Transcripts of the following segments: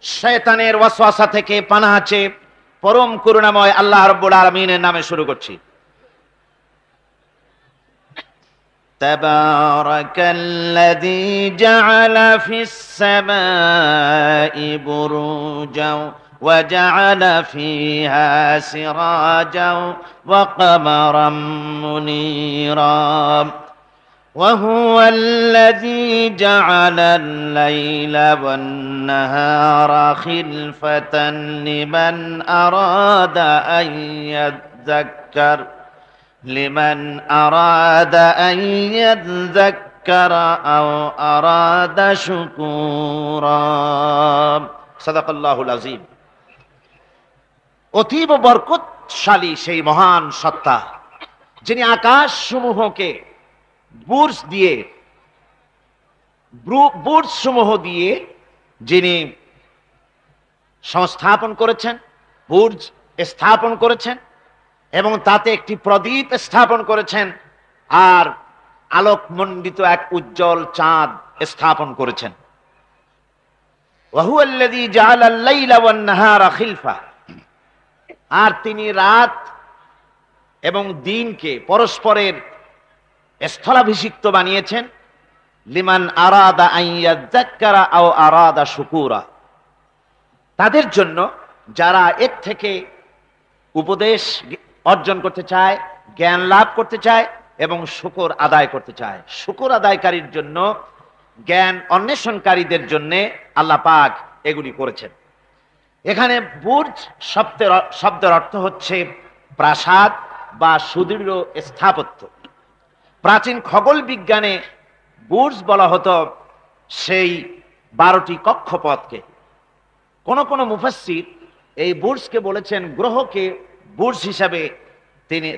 শয়তানের ওয়াসওয়াসা থেকে পানাহ চেয়ে পরম করুণাময় আল্লাহ রাব্বুল আলামিনের নামে শুরু করছি। তাবারাকাল্লাযী জাআলা ফিস সামাই বুরুজাও ওয়া জাআলা ফিহা সিরাজাও ওয়া কামারাম মুনীরা وهو الذي جعل الليل والنهار خلفة لمن أراد أن يذكر أو أراد شكورا صدق الله العظيم। অতীব বরকতশালী সেই মহান সত্তা যিনি আকাশ সমূহকে বুর্জ সমূহ দিয়ে যিনি সংস্থাপন করেছেন, বুর্জ স্থাপন করেছেন এবং তাতে একটি প্রদীপ স্থাপন করেছেন আর আলোকমণ্ডিত এক উজ্জ্বল চাঁদ স্থাপন করেছেন। ওয়াহুয়াল্লাযী জাআলাল লাইলা ওয়ান নাহারা খিলফা, আর তিনি রাত এবং দিনকে পরস্পরের স্থলাভিষিক্ত বানিয়েছেন। লিমান আরাদা আন ইয়াযাক্কারা আও আরাদা শুকুরা, তাদের জন্য যারা এর থেকে উপদেশ অর্জন করতে চায়, জ্ঞান লাভ করতে চায় এবং শুকর আদায় করতে চায়। শুকর আদায়কারীর জন্য, জ্ঞান অন্বেষণকারীদের জন্য আল্লাহ পাক এগুলি করেছেন। এখানে বুর্জ শব্দের অর্থ হচ্ছে প্রাসাদ বা সুদৃঢ় স্থাপত্য। প্রাচীন খগোল বিজ্ঞানে বুর্জ বলা হতো সেই 12টি কক্ষপথকে। কোন কোন মুফাসসির এই বুর্জকে বলেছেন গ্রহকে বুর্জ হিসাবে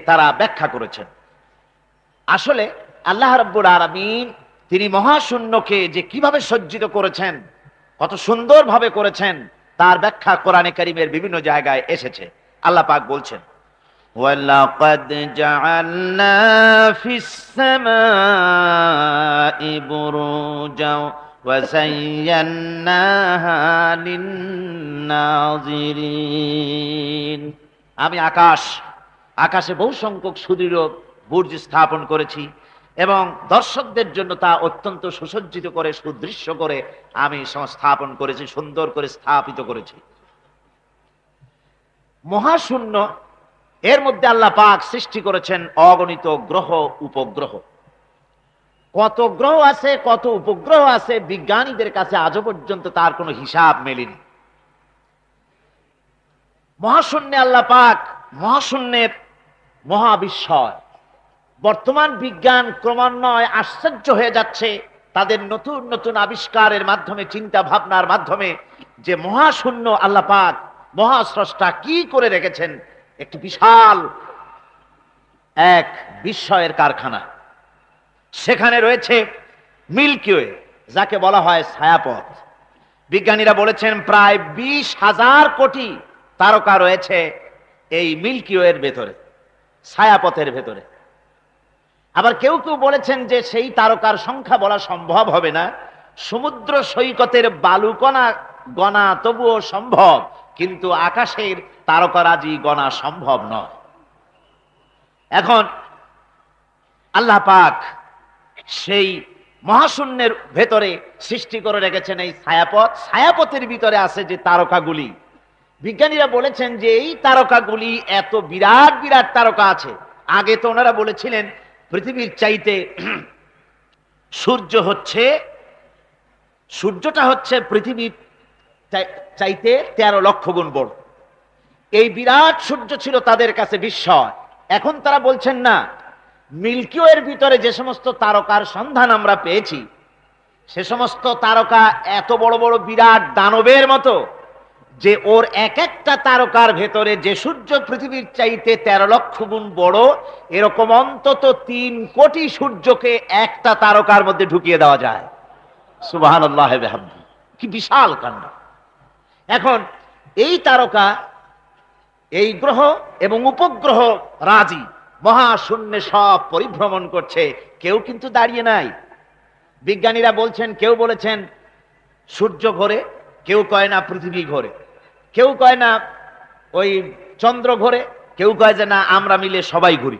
তারা ব্যাখ্যা করেছেন। আসলে আল্লাহ রাব্বুল আলামিন তিনি মহাশূন্যকে যে কিভাবে সজ্জিত করেছেন, কত সুন্দরভাবে করেছেন, তার ব্যাখ্যা কোরআনে কারীমের বিভিন্ন জায়গায় এসেছে। আল্লাহ পাক বলছেন, وَلَقَدْ جَعَلْنَا فِي السَّمَاءِ بُرُوجًا وَزَيَّنَّاهَا لِلنَّاظِرِينَ। আমি আকাশে বহু সংখ্যক সুদৃঢ় বুর্জ স্থাপন করেছি এবং দর্শকদের জন্য তা অত্যন্ত সুসজ্জিত করে, সুদৃশ্য করে আমি সংস্থাপন করেছি, সুন্দর করে স্থাপিত করেছি। মহাশূন্য, এর মধ্যে আল্লাহ পাক সৃষ্টি করেছেন অগণিত গ্রহ উপগ্রহ। কত গ্রহ আছে, কত উপগ্রহ আছে, বিজ্ঞানীদের কাছে আজও পর্যন্ত তার কোনো হিসাব মেলেনি। মহাশূন্যে আল্লাহ পাক, মহাশূন্যের মহাবিস্ময়। বর্তমান বিজ্ঞান ক্রমান্বয়ে আশ্চর্য হয়ে যাচ্ছে তাদের নতুন নতুন আবিষ্কারের মাধ্যমে, চিন্তা ভাবনার মাধ্যমে, যে মহাশূন্য আল্লাহ পাক মহাস্রষ্টা কি করে রেখেছেন। একটি বিশাল এক বিস্ময়ের কারখানা। সেখানে রয়েছে মিল্কি ওয়ে, যাকে বলা হয় ছায়াপথ। বিজ্ঞানীরা বলেছেন প্রায় 20,000 কোটি তারকা রয়েছে এই মিল্কি ওয়ের ভেতরে, ছায়াপথের ভেতরে। আবার কেউ কেউ বলেছেন যে সেই তারকার সংখ্যা বলা সম্ভব হবে না, সমুদ্র সৈকতের বালুকণা গণা তবুও সম্ভব, কিন্তু আকাশের তারকারাজি গণা সম্ভব নয়। এখন আল্লাহ পাক সেই মহাশূন্যের ভেতরে সৃষ্টি করে রেখেছেন এই ছায়াপথ। ছায়াপথের ভিতরে আছে যে তারকাগুলি, বিজ্ঞানীরা বলেছেন যে এই তারকাগুলি এত বিরাট বিরাট তারকা আছে। আগে তো ওনারা বলেছিলেন পৃথিবীর চাইতে সূর্যটা হচ্ছে পৃথিবীর চাইতে 13 লক্ষ গুণ বড়। এই বিরাট সূর্য ছিল তাদের কাছে বিস্ময়। এখন তারা বলছেন না, মিল্কি ওয়ের ভিতরে যে সমস্ত তারকার সন্ধান আমরা পেয়েছি, সে সমস্ত তারকা এত বড় বড় বিরাট দানবের মতো, যে ওর এক একটা তারকার ভেতরে যে সূর্য পৃথিবীর চাইতে 13 লক্ষ গুণ বড়, এরকম অন্তত 3 কোটি সূর্যকে একটা তারকার মধ্যে ঢুকিয়ে দেওয়া যায়। সুবহানাল্লাহ ওয়া বিহামদিহি, কি বিশাল কাণ্ড। এখন এই তারকা, এই গ্রহ এবং উপগ্রহ রাজি মহাশূন্যে সব পরিভ্রমণ করছে, কেউ কিন্তু দাঁড়িয়ে নাই। বিজ্ঞানীরা বলছেন, কেউ বলেছেন সূর্য ঘোরে, কেউ কয় না পৃথিবী ঘোরে, কেউ কয় না ওই চন্দ্র ঘোরে, কেউ কয় যে না আমরা মিলে সবাই ঘুরি।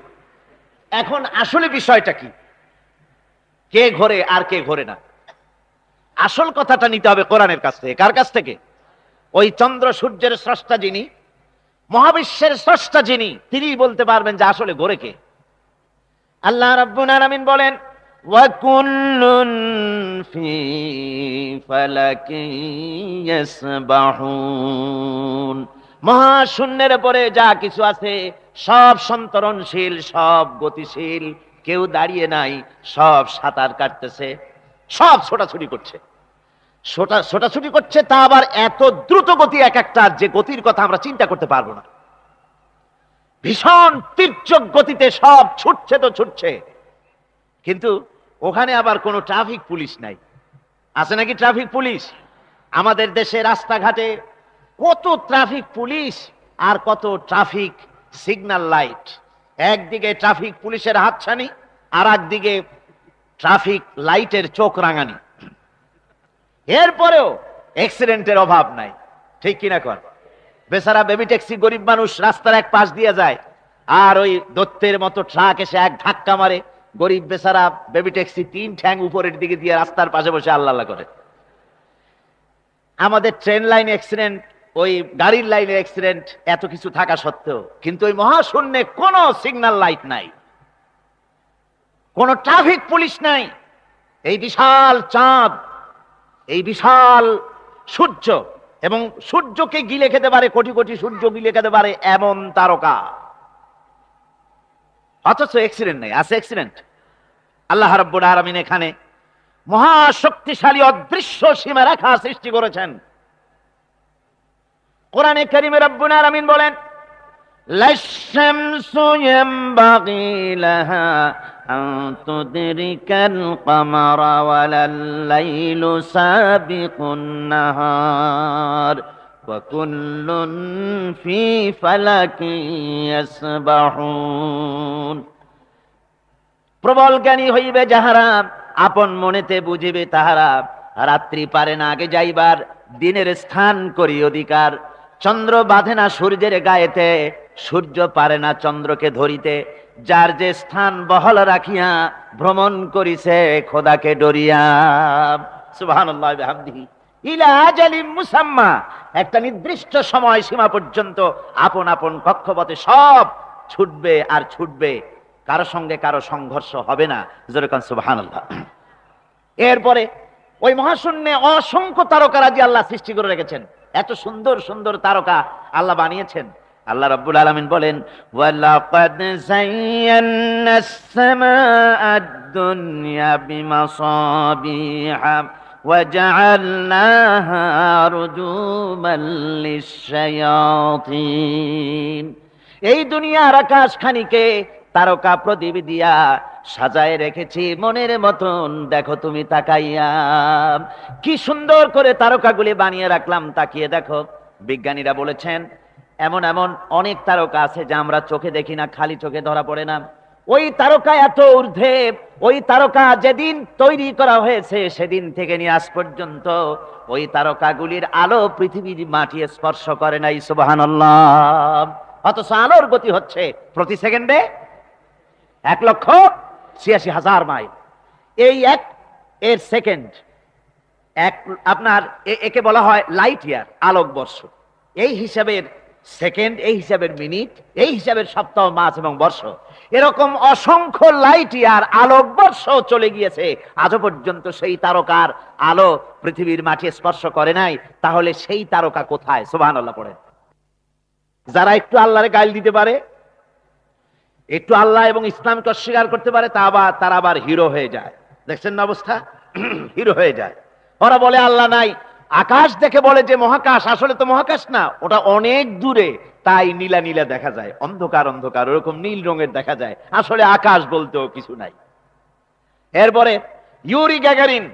এখন আসলে বিষয়টা কি, কে ঘোরে আর কে ঘোরে না? আসল কথাটা নিতে হবে কোরআনের কাছ থেকে। কার কাছ থেকে? ওই চন্দ্র সূর্যের স্রষ্টা যিনি, মহাবিশ্বের স্রষ্টা যিনি, তিনি বলতে পারবেন যে আসলে ঘোরে কে। আল্লাহ রাব্বুল আলামিন বলেন ওয়া কুল্লুন ফি ফালাকিন ইয়াসবাহুন, মহাশূন্যের পরে যা কিছু আছে সব সন্তরণশীল, সব গতিশীল, কেউ দাঁড়িয়ে নাই, সব সাঁতার কাটতেছে, সব ছোটাছুটি করছে। ছোটাছুটি করছে, তা আবার এত দ্রুত গতি এক একটা, যে গতির কথা আমরা চিন্তা করতে পারবো না। ভীষণ তীর্যক গতিতে সব ছুটছে তো ছুটছে, কিন্তু ওখানে আবার কোনো ট্রাফিক পুলিশ নাই। আছে নাকি ট্রাফিক পুলিশ? আমাদের দেশে রাস্তাঘাটে কত ট্রাফিক পুলিশ আর কত ট্রাফিক সিগন্যাল লাইট। একদিকে ট্রাফিক পুলিশের হাতছানি, আর একদিকে ট্রাফিক লাইটের চোখ রাঙানি। এরপরেও অ্যাক্সিডেন্টের অভাব নাই, ঠিক কিনা কর? বেচারা বেবি ট্যাক্সি, গরিব মানুষ রাস্তার এক পাশ দিয়ে যায়, আর ওই দত্তের মতো ট্রাক এসে এক ধাক্কা মারে, গরিব বেচারা বেবি ট্যাক্সি 3 ঠ্যাং উপরের দিকে দিয়ে রাস্তার পাশে বসে আল্লাহ আল্লাহ করে। আমাদের ট্রেন লাইন অ্যাক্সিডেন্ট, ওই গাড়ির লাইনে অ্যাক্সিডেন্ট, এত কিছু থাকা সত্ত্বেও কিন্তু ওই মহাশূন্যে কোনো সিগন্যাল লাইট নাই, কোনো ট্রাফিক পুলিশ নাই। এই বিশাল চাঁদ, এই বিশাল সূর্য, এবং সূর্যকে গিলে খেতে পারে, কোটি কোটি সূর্য গিলে খেতে পারে এমন তারকা, অথচ অ্যাক্সিডেন্ট নেই। আছে অ্যাক্সিডেন্ট? আল্লাহ রাব্বুল আলামিন এখানে মহাশক্তিশালী অদৃশ্য সীমারেখা সৃষ্টি করেছেন। কোরআনে কারীমে রাব্বুল আলামিন বলেন লাশ-শামসু ইয়ামবাগি লাহা আন তুদরিকাল কামারা ওয়ালাল লাইলু সাবিকুন নাহার ওয়া কুল্লুন ফি ফালাকিন ইয়াসবাহুন। প্রবল জ্ঞানী হইবে যাহারা, আপন মনেতে বুঝিবে তাহারা, রাত্রি পারে না আগে যাইবার, দিনের স্থান করি অধিকার। চন্দ্র বাঁধে না সূর্যের গায়েতে, সূর্য পারে না চন্দ্রকে ধরিতে, যার যে স্থান বহল রাখিয়া ভ্রমণ করিছে খোদাকে ডরিয়া। সুবহানাল্লাহ ওয়া বিহামদিহি ইলা আজালিম মুসাম্মা, একটা নির্দিষ্ট সময় সীমা পর্যন্ত আপন আপন কক্ষপথে সব ছুটবে আর ছুটবে, কারো সঙ্গে কারো সংঘর্ষ হবে না। যেরকম সুবহানাল্লাহ। এরপরে ওই মহাশূন্যে অসংখ্য তারকারাজি আল্লাহ সৃষ্টি করে রেখেছেন। এত সুন্দর সুন্দর তারকা আল্লাহ বানিয়েছেন। আল্লাহ রাব্বুল আলামিন বলেন ওয়ালাকাদ যায়্যানাস সামাআদ দুনিয়া বিমাসাবিহা ওয়াজআলনাহা রুজুমান লিশ-শায়াতিন। এই দুনিয়ার আকাশখানিকে তারকা প্রদীপ দিয়া সাজায় রেখেছি মনের মতন, দেখো তুমি তাকাইয়া, কি সুন্দর করে তারকাগুলি বানিয়ে রাখলাম, তাকিয়ে দেখো। বিজ্ঞানীরা বলেছেন এমন এমন অনেক তারকা আছে যা আমরা চোখে দেখি না, খালি চোখে ধরা পড়ে না। ওই তারকা এত ঊর্ধ্বে, ওই তারকা যেদিন তৈরি করা হয়েছে সেদিন থেকে নিয়ে আজ পর্যন্ত ওই তারকাগুলির আলো পৃথিবীর মাটি স্পর্শ করে নাই। সুবহানাল্লাহ। অথচ আলোর গতি হচ্ছে প্রতি সেকেন্ডে 1,86,000 মাইল। এই এর সেকেন্ড এক, আপনার একে বলা হয় লাইট ইয়ার, আলোক বর্ষ। এই হিসাবের সেকেন্ড, এই হিসাবের মিনিট, এই হিসাবের সপ্তাহ, মাস এবং বর্ষ, এরকম অসংখ্য লাইট ইয়ার আলোক বর্ষ চলে গিয়েছে, আজও পর্যন্ত সেই তারকার আলো পৃথিবীর মাটি স্পর্শ করে নাই। তাহলে সেই তারকা কোথায়? সুবহানাল্লাহ পড়েন। যারা একটু আল্লাহরে গাইল দিতে পারে, একটু আল্লাহ এবং ইসলামকে অস্বীকার করতে পারে, তারা আবার হিরো হয়ে যায়। দেখছেন না অবস্থা? হিরো হয়ে যায়। ওরা বলে আল্লাহ নাই, আকাশ দেখে বলে যে মহাকাশ, আসলে তো মহাকাশ না, ওটা অনেক দূরে, তাই নীলা নীলা দেখা যায়, অন্ধকার অন্ধকার ওরকম নীল রঙের দেখা যায়, আসলে আকাশ বলতেও কিছু নাই। এরপরে ইউরি গ্যাগারিন,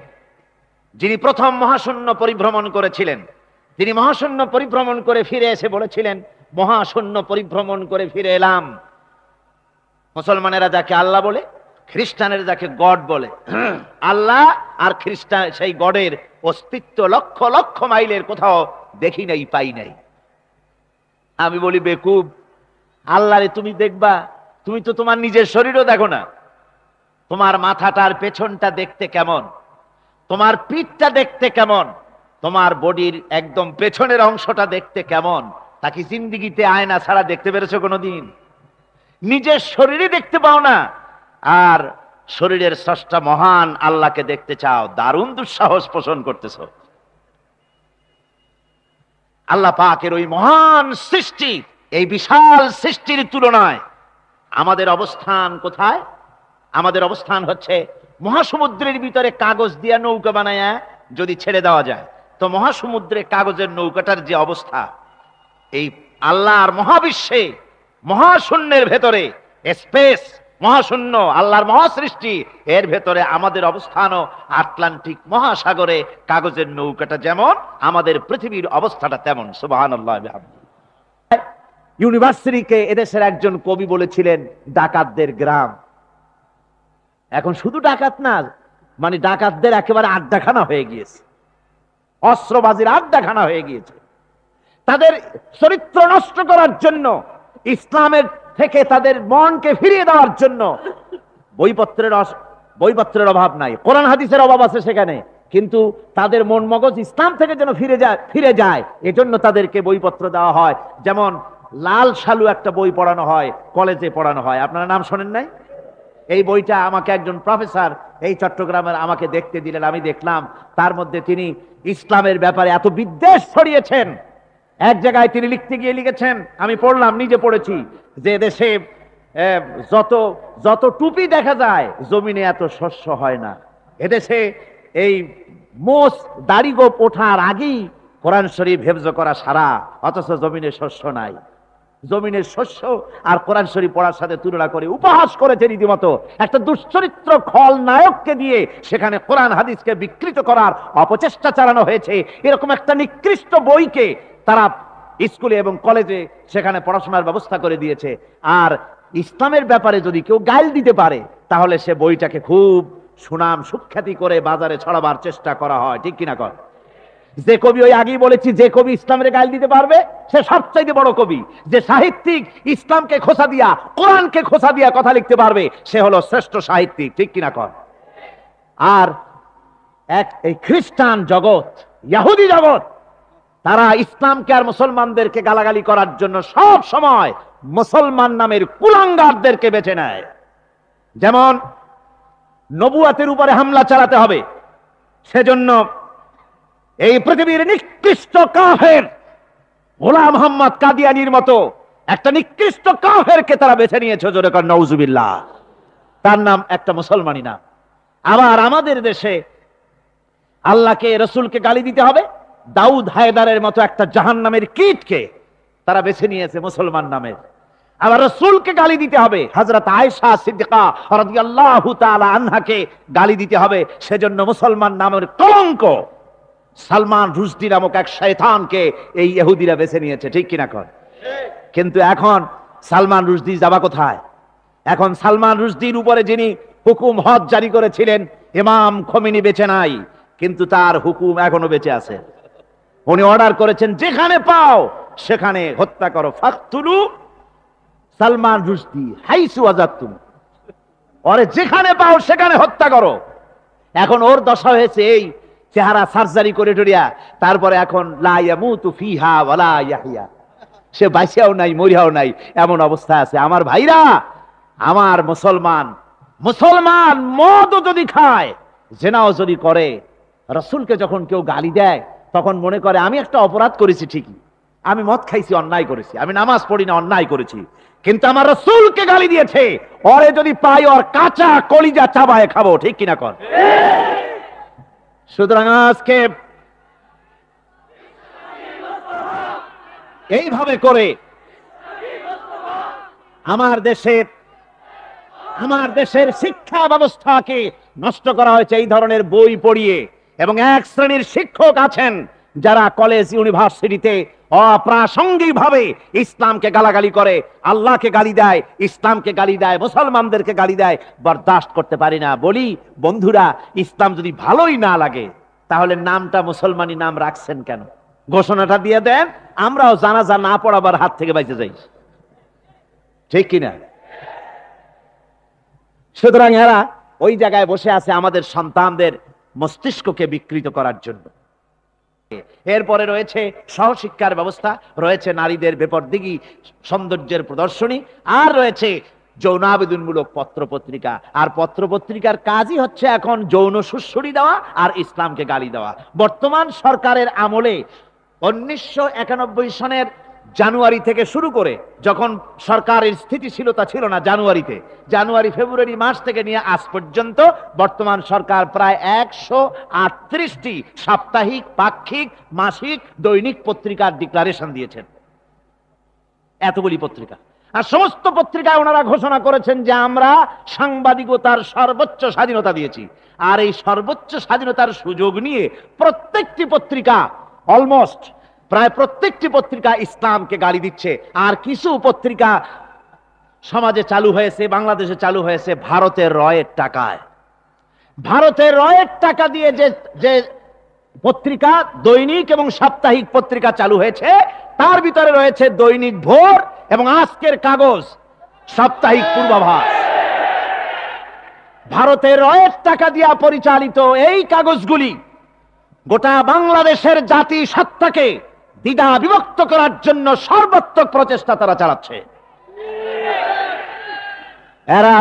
যিনি প্রথম মহাশূন্য পরিভ্রমণ করেছিলেন, তিনি মহাশূন্য পরিভ্রমণ করে ফিরে এসে বলেছিলেন মহাশূন্য পরিভ্রমণ করে ফিরে এলাম। মুসলমানেরা যাকে আল্লাহ বলে, খ্রিস্টানের যাকে গড বলে, আল্লাহ আর খ্রিস্টান সেই গডের অস্তিত্ব লক্ষ লক্ষ মাইলের কোথাও দেখি নাই, পাই নাই। আমি বলি বেকুব, আল্লাহরে তুমি দেখবা, তুমি তো তোমার নিজের শরীরও দেখো না। তোমার মাথাটার পেছনটা দেখতে কেমন, তোমার পিঠটা দেখতে কেমন, তোমার বডির একদম পেছনের অংশটা দেখতে কেমন, তা কি জিন্দিগিতে আয়না ছাড়া দেখতে পেরেছো কোনোদিন? নিজের শরীরই দেখতে পাও না, আর শরীরের স্রষ্টা মহান আল্লাহকে দেখতে চাও, দারুণ দুঃসাহস পোষণ করতেছ। আল্লাহ পাকের ওই মহান সৃষ্টি, এই বিশাল সৃষ্টির তুলনায় আমাদের অবস্থান কোথায়? আমাদের অবস্থান হচ্ছে মহাসমুদ্রের ভিতরে কাগজ দিয়া নৌকা বানায়া যদি ছেড়ে দেওয়া যায়, তো মহাসমুদ্রে কাগজের নৌকাটার যে অবস্থা, এই আল্লাহর মহাবিশ্বে মহাশূন্যের ভেতরে স্পেস, মহাশূন্য আল্লাহর মহাসৃষ্টি, এর ভেতরে আমাদের অবস্থানও আটলান্টিক মহাসাগরে কাগজের নৌকাটা যেমন, আমাদের পৃথিবীর অবস্থাটা তেমন। সুবহানাল্লাহ। ইউনিভার্সিটিকে এদেশের একজন কবি বলেছিলেন ডাকাতদের গ্রাম। এখন শুধু ডাকাত না, মানে ডাকাতদের একেবারে আড্ডাখানা হয়ে গিয়েছে, অস্ত্রবাজির আড্ডাখানা হয়ে গিয়েছে। তাদের চরিত্র নষ্ট করার জন্য, ইসলামের থেকে তাদের মনকে ফিরিয়ে দেওয়ার জন্য বইপত্রের অভাব নাই, কোরআন হাদিসের অভাব আছে সেখানে, কিন্তু তাদের মন মগজ ইসলাম থেকে যেন ফিরে যায় এজন্য তাদেরকে বইপত্র দেওয়া হয়। যেমন লাল সালু একটা বই পড়ানো হয়, কলেজে পড়ানো হয়, আপনারা নাম শোনেন নাই? এই বইটা আমাকে একজন প্রফেসর এই চট্টগ্রামের আমাকে দেখতে দিলেন, আমি দেখলাম তার মধ্যে তিনি ইসলামের ব্যাপারে এত বিদ্বেষ ছড়িয়েছেন। এক জায়গায় তিনি লিখতে গিয়ে লিখেছেন, আমি পড়লাম, নিজে পড়েছি, যে দেশে যত টুপি দেখা যায় জমিনে এত শস্য হয় না। এদেশে এই মোষ দাড়ি গোপ ওঠার আগেই কোরআন শরীফ হেফজ করা সারা, অথচ জমিনে শস্য নাই। জমিনের শস্য আর কোরআন শরীফ পড়ার সাথে তুলনা করে উপহাস করেছে রীতিমতো। একটা দুশ্চরিত্র খল নায়ককে দিয়ে সেখানে কোরআন হাদিসকে বিকৃত করার অপচেষ্টা চালানো হয়েছে। এরকম একটা নিকৃষ্ট বইকে তারা স্কুলে এবং কলেজে সেখানে পড়াশোনার ব্যবস্থা করে দিয়েছে। আর ইসলামের ব্যাপারে যদি কেউ গাইল দিতে পারে, তাহলে সে বইটাকে খুব সুনাম সুখ্যাতি করে বাজারে ছড়াবার চেষ্টা করা হয়, ঠিক কিনা কর? যে কবি, ওই আগেই বলেছি, যে কবি ইসলামের গাইল দিতে পারবে সে সবচাইতে বড় কবি। যে সাহিত্যিক ইসলামকে খোঁচা দিয়া, কোরআনকে খোঁচা দিয়া কথা লিখতে পারবে সে হলো শ্রেষ্ঠ সাহিত্যিক, ঠিক কিনা কর? আর এই খ্রিস্টান জগৎ, ইহুদি জগৎ, তারা ইসলামকে আর মুসলমানদেরকে গালাগালি করার জন্য সব সময় মুসলমান নামের কুলাঙ্গারদেরকে বেছে নেয়। যেমন নবুয়াতের উপরে হামলা চালাতে হবে, সেজন্য এই পৃথিবীর নিকৃষ্ট কাফের গোলাম মোহাম্মদ কাদিয়ানির মতো একটা নিকৃষ্ট কাফেরকে তারা বেছে নিয়েছে, জোরে কর নাউজুবিল্লাহ। তার নাম একটা মুসলমানই না। আবার আমাদের দেশে আল্লাহকে, রসুলকে গালি দিতে হবে, দাউদ হায়দারের মতো একটা জাহান্নামের কীটকে তারা বেছে নিয়েছে মুসলমান নামের। আবার রসুলকে গালি দিতে হবে, হযরত আয়েশা সিদ্দিকা রাদিয়াল্লাহু তাআলা আনহাকে গালি দিতে হবে, সেজন্য মুসলমান নামের কলঙ্ক সালমান রুশদি নামক এক শয়তানকে এই ইহুদিরা বেছে নিয়েছে, ঠিক কিনা কর? কিন্তু এখন সালমান রুশদি যাবা কোথায়? এখন সালমান রুশদির উপরে যিনি হুকুম হজ জারি করেছিলেন ইমাম খোমেনি বেঁচে নাই, কিন্তু তার হুকুম এখনো বেঁচে আছে। উনি অর্ডার করেছেন যেখানে পাও সেখানে হত্যা করো, ফাকতুলু সালমান রুশদি হাইসু ওয়াজাদতুম, ওরে যেখানে পাও সেখানে হত্যা করো। এখন ওর দশা হয়েছে এই, চেহারা সার্জারি করে টরিয়া, তারপরে এখন লা ইয়ামুতু ফিহা ওয়ালা ইয়াহইয়া, সে বাঁচিয়াও নাই মরিয়াও নাই, এমন অবস্থা আছে। আমার ভাইরা, আমার মুসলমান মদও যদি খায়, জেনাও যদি করে, রাসূলকে যখন কেউ গালি দেয় তখন মনে করে আমি একটা অপরাধ করেছি, ঠিকই, আমি মদ খাইছি, অন্যায় করেছি, আমি নামাজ পড়ি না, অন্যায় করেছি, কিন্তু আমার রাসূলকে গালি দিয়েছে, ওরে যদি পাই ওর কাঁচা কলিজা চাবায় খাবো, ঠিক কিনা কর? সুতরাং আজকে এইভাবে করে আমার দেশের শিক্ষা ব্যবস্থাকে নষ্ট করা হয়েছে এই ধরনের বই পড়িয়ে। এবং এক শ্রেণীর শিক্ষক আছেন যারা কলেজ ইউনিভার্সিটিতে অপ্রাসঙ্গিক ভাবে ইসলামকে গালাগালি করে, আল্লাহকে গালি দেয়, ইসলামকে গালি দেয়, মুসলমানদেরকে গালি দেয়, বরদাস্ত করতে পারি না। বলি বন্ধুরা, ইসলাম যদি ভালোই না লাগে তাহলে নামটা মুসলমানি নাম রাখছেন কেন? ঘোষণাটা দিয়ে দেন, আমরাও জানাজা না পড়াবার হাত থেকে বেঁচে যাই, ঠিক কিনা? সুতরাং এরা ওই জায়গায় বসে আছে আমাদের সন্তানদের মস্তিষ্ককে বিকৃত করার জন্য। এরপরে রয়েছে সহশিক্ষার ব্যবস্থা, রয়েছে নারীদের বেপরদিগি সৌন্দর্যের প্রদর্শনী, আর রয়েছে যৌন আবেদনমূলক পত্র পত্রিকা। আর পত্র পত্রিকার কাজই হচ্ছে এখন যৌন সুশ্রুতি দেওয়া আর ইসলামকে গালি দেওয়া। বর্তমান সরকারের আমলে 1991 সনের জানুয়ারি থেকে শুরু করে, যখন সরকারের স্থিতিশীলতা ছিল না, জানুয়ারি ফেব্রুয়ারি মাস থেকে নিয়ে আজ পর্যন্ত বর্তমান সরকার প্রায় 138টি সাপ্তাহিক, পাক্ষিক, মাসিক, দৈনিক পত্রিকার ডিক্লারেশন দিয়েছেন। এতগুলি পত্রিকা, আর সমস্ত পত্রিকায় ওনারা ঘোষণা করেছেন যে আমরা সাংবাদিকতার সর্বোচ্চ স্বাধীনতা দিয়েছি। আর এই সর্বোচ্চ স্বাধীনতার সুযোগ নিয়ে প্রত্যেকটি পত্রিকা, অলমোস্ট প্রায় প্রত্যেকটি পত্রিকা ইসলামকে গালি দিচ্ছে। আর কিছু পত্রিকা সমাজে চালু হয়েছে, বাংলাদেশে চালু হয়েছে ভারতের রয়ের টাকায়। ভারতের রয়ের টাকা দিয়ে যে পত্রিকা, দৈনিক এবং সাপ্তাহিক পত্রিকা চালু হয়েছে, তার ভিতরে রয়েছে দৈনিক ভোর এবং আজকের কাগজ, সাপ্তাহিক পূর্বাভাস। ভারতের রয়ের টাকা দিয়া পরিচালিত এই কাগজগুলি গোটা বাংলাদেশের জাতি সত্তাকে দ্বিধা বিভক্ত করার জন্য সর্বাত্মক প্রচেষ্টা তারা চালাচ্ছে। এরা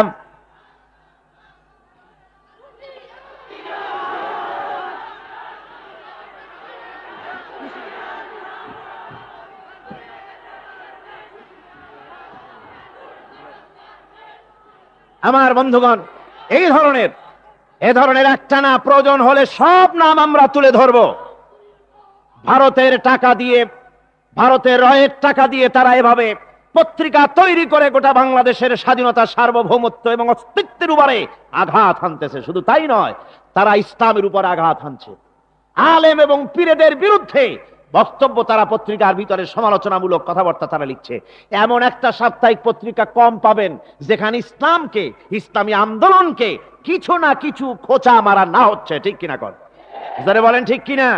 আমার বন্ধুগণ, এ ধরনের একটা না, প্রয়োজন হলে সব নাম আমরা তুলে ধরব। ভারতের টাকা দিয়ে, ভারতের রয়ের টাকা দিয়ে তারা এভাবে পত্রিকা তৈরি করে গোটা বাংলাদেশের স্বাধীনতা, সার্বভৌমত্ব এবং অস্তিত্বের উপরে আঘাত হানতেছে। শুধু তাই নয়, তারা ইসলামের উপর আঘাত হানছে। আলেম এবং পীরেদের বিরুদ্ধে বক্তব্য তারা পত্রিকার ভিতরে সমালোচনামূলক কথাবার্তা তারা লিখছে। এমন একটা সাপ্তাহিক পত্রিকা কম পাবেন যেখানে ইসলামকে, ইসলামী আন্দোলনকে কিছু না কিছু খোঁচা মারা না হচ্ছে, ঠিক কিনা? যারা বলেন ঠিক কিনা?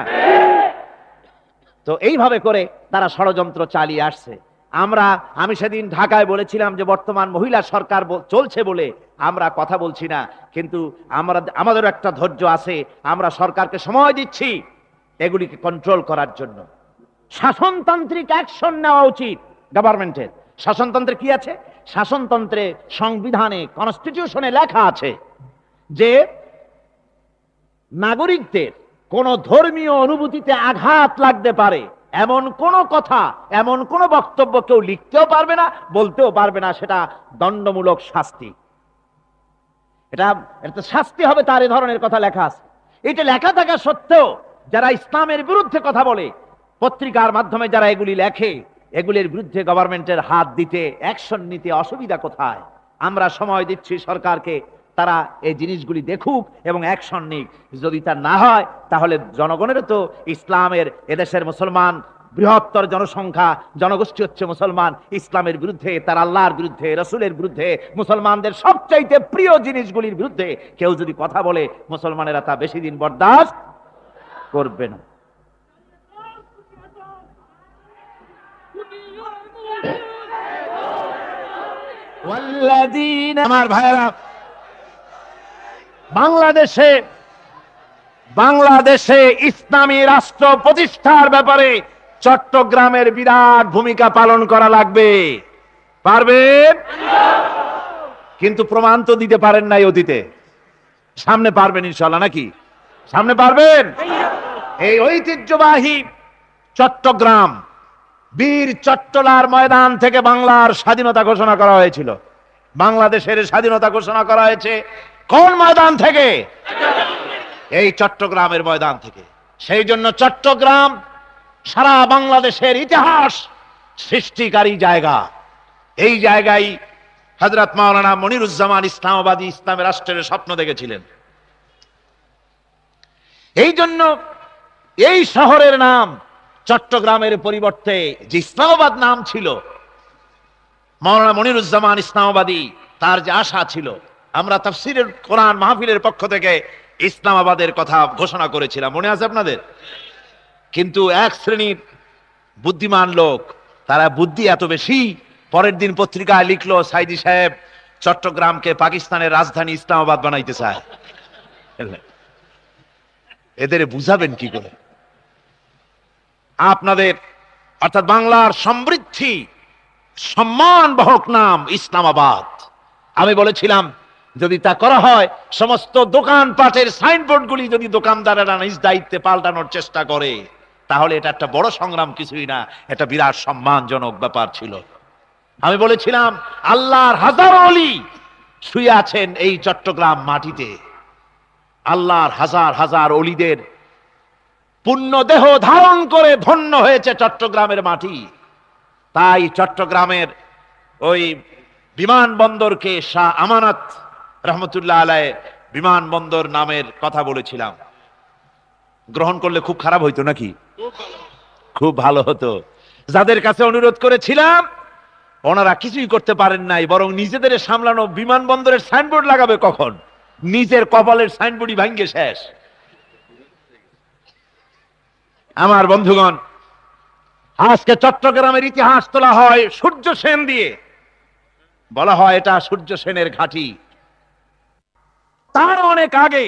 তো এইভাবে করে তারা ষড়যন্ত্র চালিয়ে আসছে। আমি সেদিন ঢাকায় বলেছিলাম যে বর্তমান মহিলা সরকার চলছে বলে আমরা কথা বলছি না, কিন্তু আমাদের একটা ধৈর্য আছে। আমরা সরকারকে সময় দিচ্ছি এগুলিকে কন্ট্রোল করার জন্য। শাসনতান্ত্রিক অ্যাকশন নেওয়া উচিত গভর্নমেন্টের। শাসনতন্ত্রে কি আছে? শাসনতন্ত্রে, সংবিধানে, কনস্টিটিউশনে লেখা আছে যে নাগরিকদের কোন ধর্মীয় অনুভূতিতে আঘাত লাগতে পারে এমন কোন কথা, এমন কোন বক্তব্য কেউ লিখতেও পারবে না, বলতেও পারবে না। সেটা দণ্ডমূলক শাস্তি। এটা শাস্তি হবে তার, এ ধরনের কথা লেখা আছে। এটা লেখা থাকা সত্ত্বেও যারা ইসলামের বিরুদ্ধে কথা বলে, পত্রিকার মাধ্যমে যারা এগুলি লেখে, এগুলির বিরুদ্ধে গভর্নমেন্টের হাত দিতে, অ্যাকশন নিতে অসুবিধা কোথায়? আমরা সময় দিচ্ছি সরকারকে, তারা এই জিনিসগুলি দেখুক এবং অ্যাকশন নিক। যদি তা না হয় তাহলে জনগণেরও তো, ইসলামের, এদেশের মুসলমান বৃহত্তর জনসংখ্যা, জনগোষ্ঠী হচ্ছে মুসলমান, ইসলামের বিরুদ্ধে, তার আল্লাহর বিরুদ্ধে, রসুলের বিরুদ্ধে, মুসলমানদের সবচাইতে প্রিয় জিনিসগুলির বিরুদ্ধে কেউ যদি কথা বলে, মুসলমানেরা তা বেশি দিন বরদাস্ত করবে না। আমার ভাইয়েরা, বাংলাদেশে ইসলামী রাষ্ট্র প্রতিষ্ঠার ব্যাপারে চট্টগ্রামের বিরাট ভূমিকা পালন করা লাগবে। পারবেন? কিন্তু প্রমাণ তো দিতে পারেন নাই অতীতে। সামনে পারবেন ইনশাআল্লাহ, নাকি? সামনে পারবেন? এই ঐতিহ্যবাহী চট্টগ্রাম, বীর চট্টলার ময়দান থেকে বাংলার স্বাধীনতা ঘোষণা করা হয়েছিল। বাংলাদেশের স্বাধীনতা ঘোষণা করা হয়েছে কোন ময়দান থেকে? এই চট্টগ্রামের ময়দান থেকে। সেই জন্য চট্টগ্রাম সারা বাংলাদেশের ইতিহাস সৃষ্টিকারী জায়গা। এই জায়গায় হযরত মাওলানা মনিরুজ্জামান ইসলামাবাদী ইসলামী রাষ্ট্রের স্বপ্ন দেখেছিলেন। এই জন্য এই শহরের নাম চট্টগ্রামের পরিবর্তে যে ইসলামাবাদ নাম ছিল, মাওলানা মনিরুজ্জামান ইসলামাবাদী তার যে আশা ছিল, আমরা তাফসীরের কোরআন মাহফিলের পক্ষ থেকে ইসলামাবাদের কথা ঘোষণা করেছিলাম, মনে আছে আপনাদের? কিন্তু এক শ্রেণীর বুদ্ধিমান লোক, তারা বুদ্ধি এত বেশি, পরের দিন পত্রিকায় লিখলো সাইদি সাহেব চট্টগ্রামকে পাকিস্তানের রাজধানী ইসলামাবাদ বানাইতে চায়। এদের বুঝাবেন কি করে? আপনাদের অর্থাৎ বাংলার সমৃদ্ধি সম্মান বহক নাম ইসলামাবাদ। আমি বলেছিলাম যদি তা করা হয়, সমস্ত দোকানপাটের সাইনবোর্ডগুলি যদি দোকানদারেরা নিজ দায়িত্বে পাল্টানোর চেষ্টা করে, তাহলে এটা একটা বড় সংগ্রাম কিছুই না, এটা বিরাট সম্মানজনক ব্যাপার ছিল। আমি বলেছিলাম আল্লাহর হাজার ওলি শুয়ে আছেন এই চট্টগ্রাম মাটিতে, আল্লাহর হাজার হাজার ওলিদের পুণ্য দেহ ধারণ করে ধন্য হয়েছে চট্টগ্রামের মাটি। তাই চট্টগ্রামের ওই বিমানবন্দরকে শাহ আমানত রহমতুল্লাহ আলাইহ বিমানবন্দর নামের কথা বলেছিলাম। গ্রহণ করলে খুব খারাপ হইতো নাকি? খুব ভালো হতো। যাদের কাছে অনুরোধ করেছিলাম ওনারা কিছুই করতে পারেন নাই, বরং নিজেদের সামলানো বিমানবন্দরের সাইনবোর্ড লাগাবে কখন, নিজের কপালের সাইনবোর্ডই ভাঙ্গে শেষ। আমার বন্ধুগণ, আজকে চট্টগ্রামের ইতিহাস তোলা হয় সূর্য সেন দিয়ে, বলা হয় এটা সূর্য সেনের ঘাঁটি। তার অনেক আগে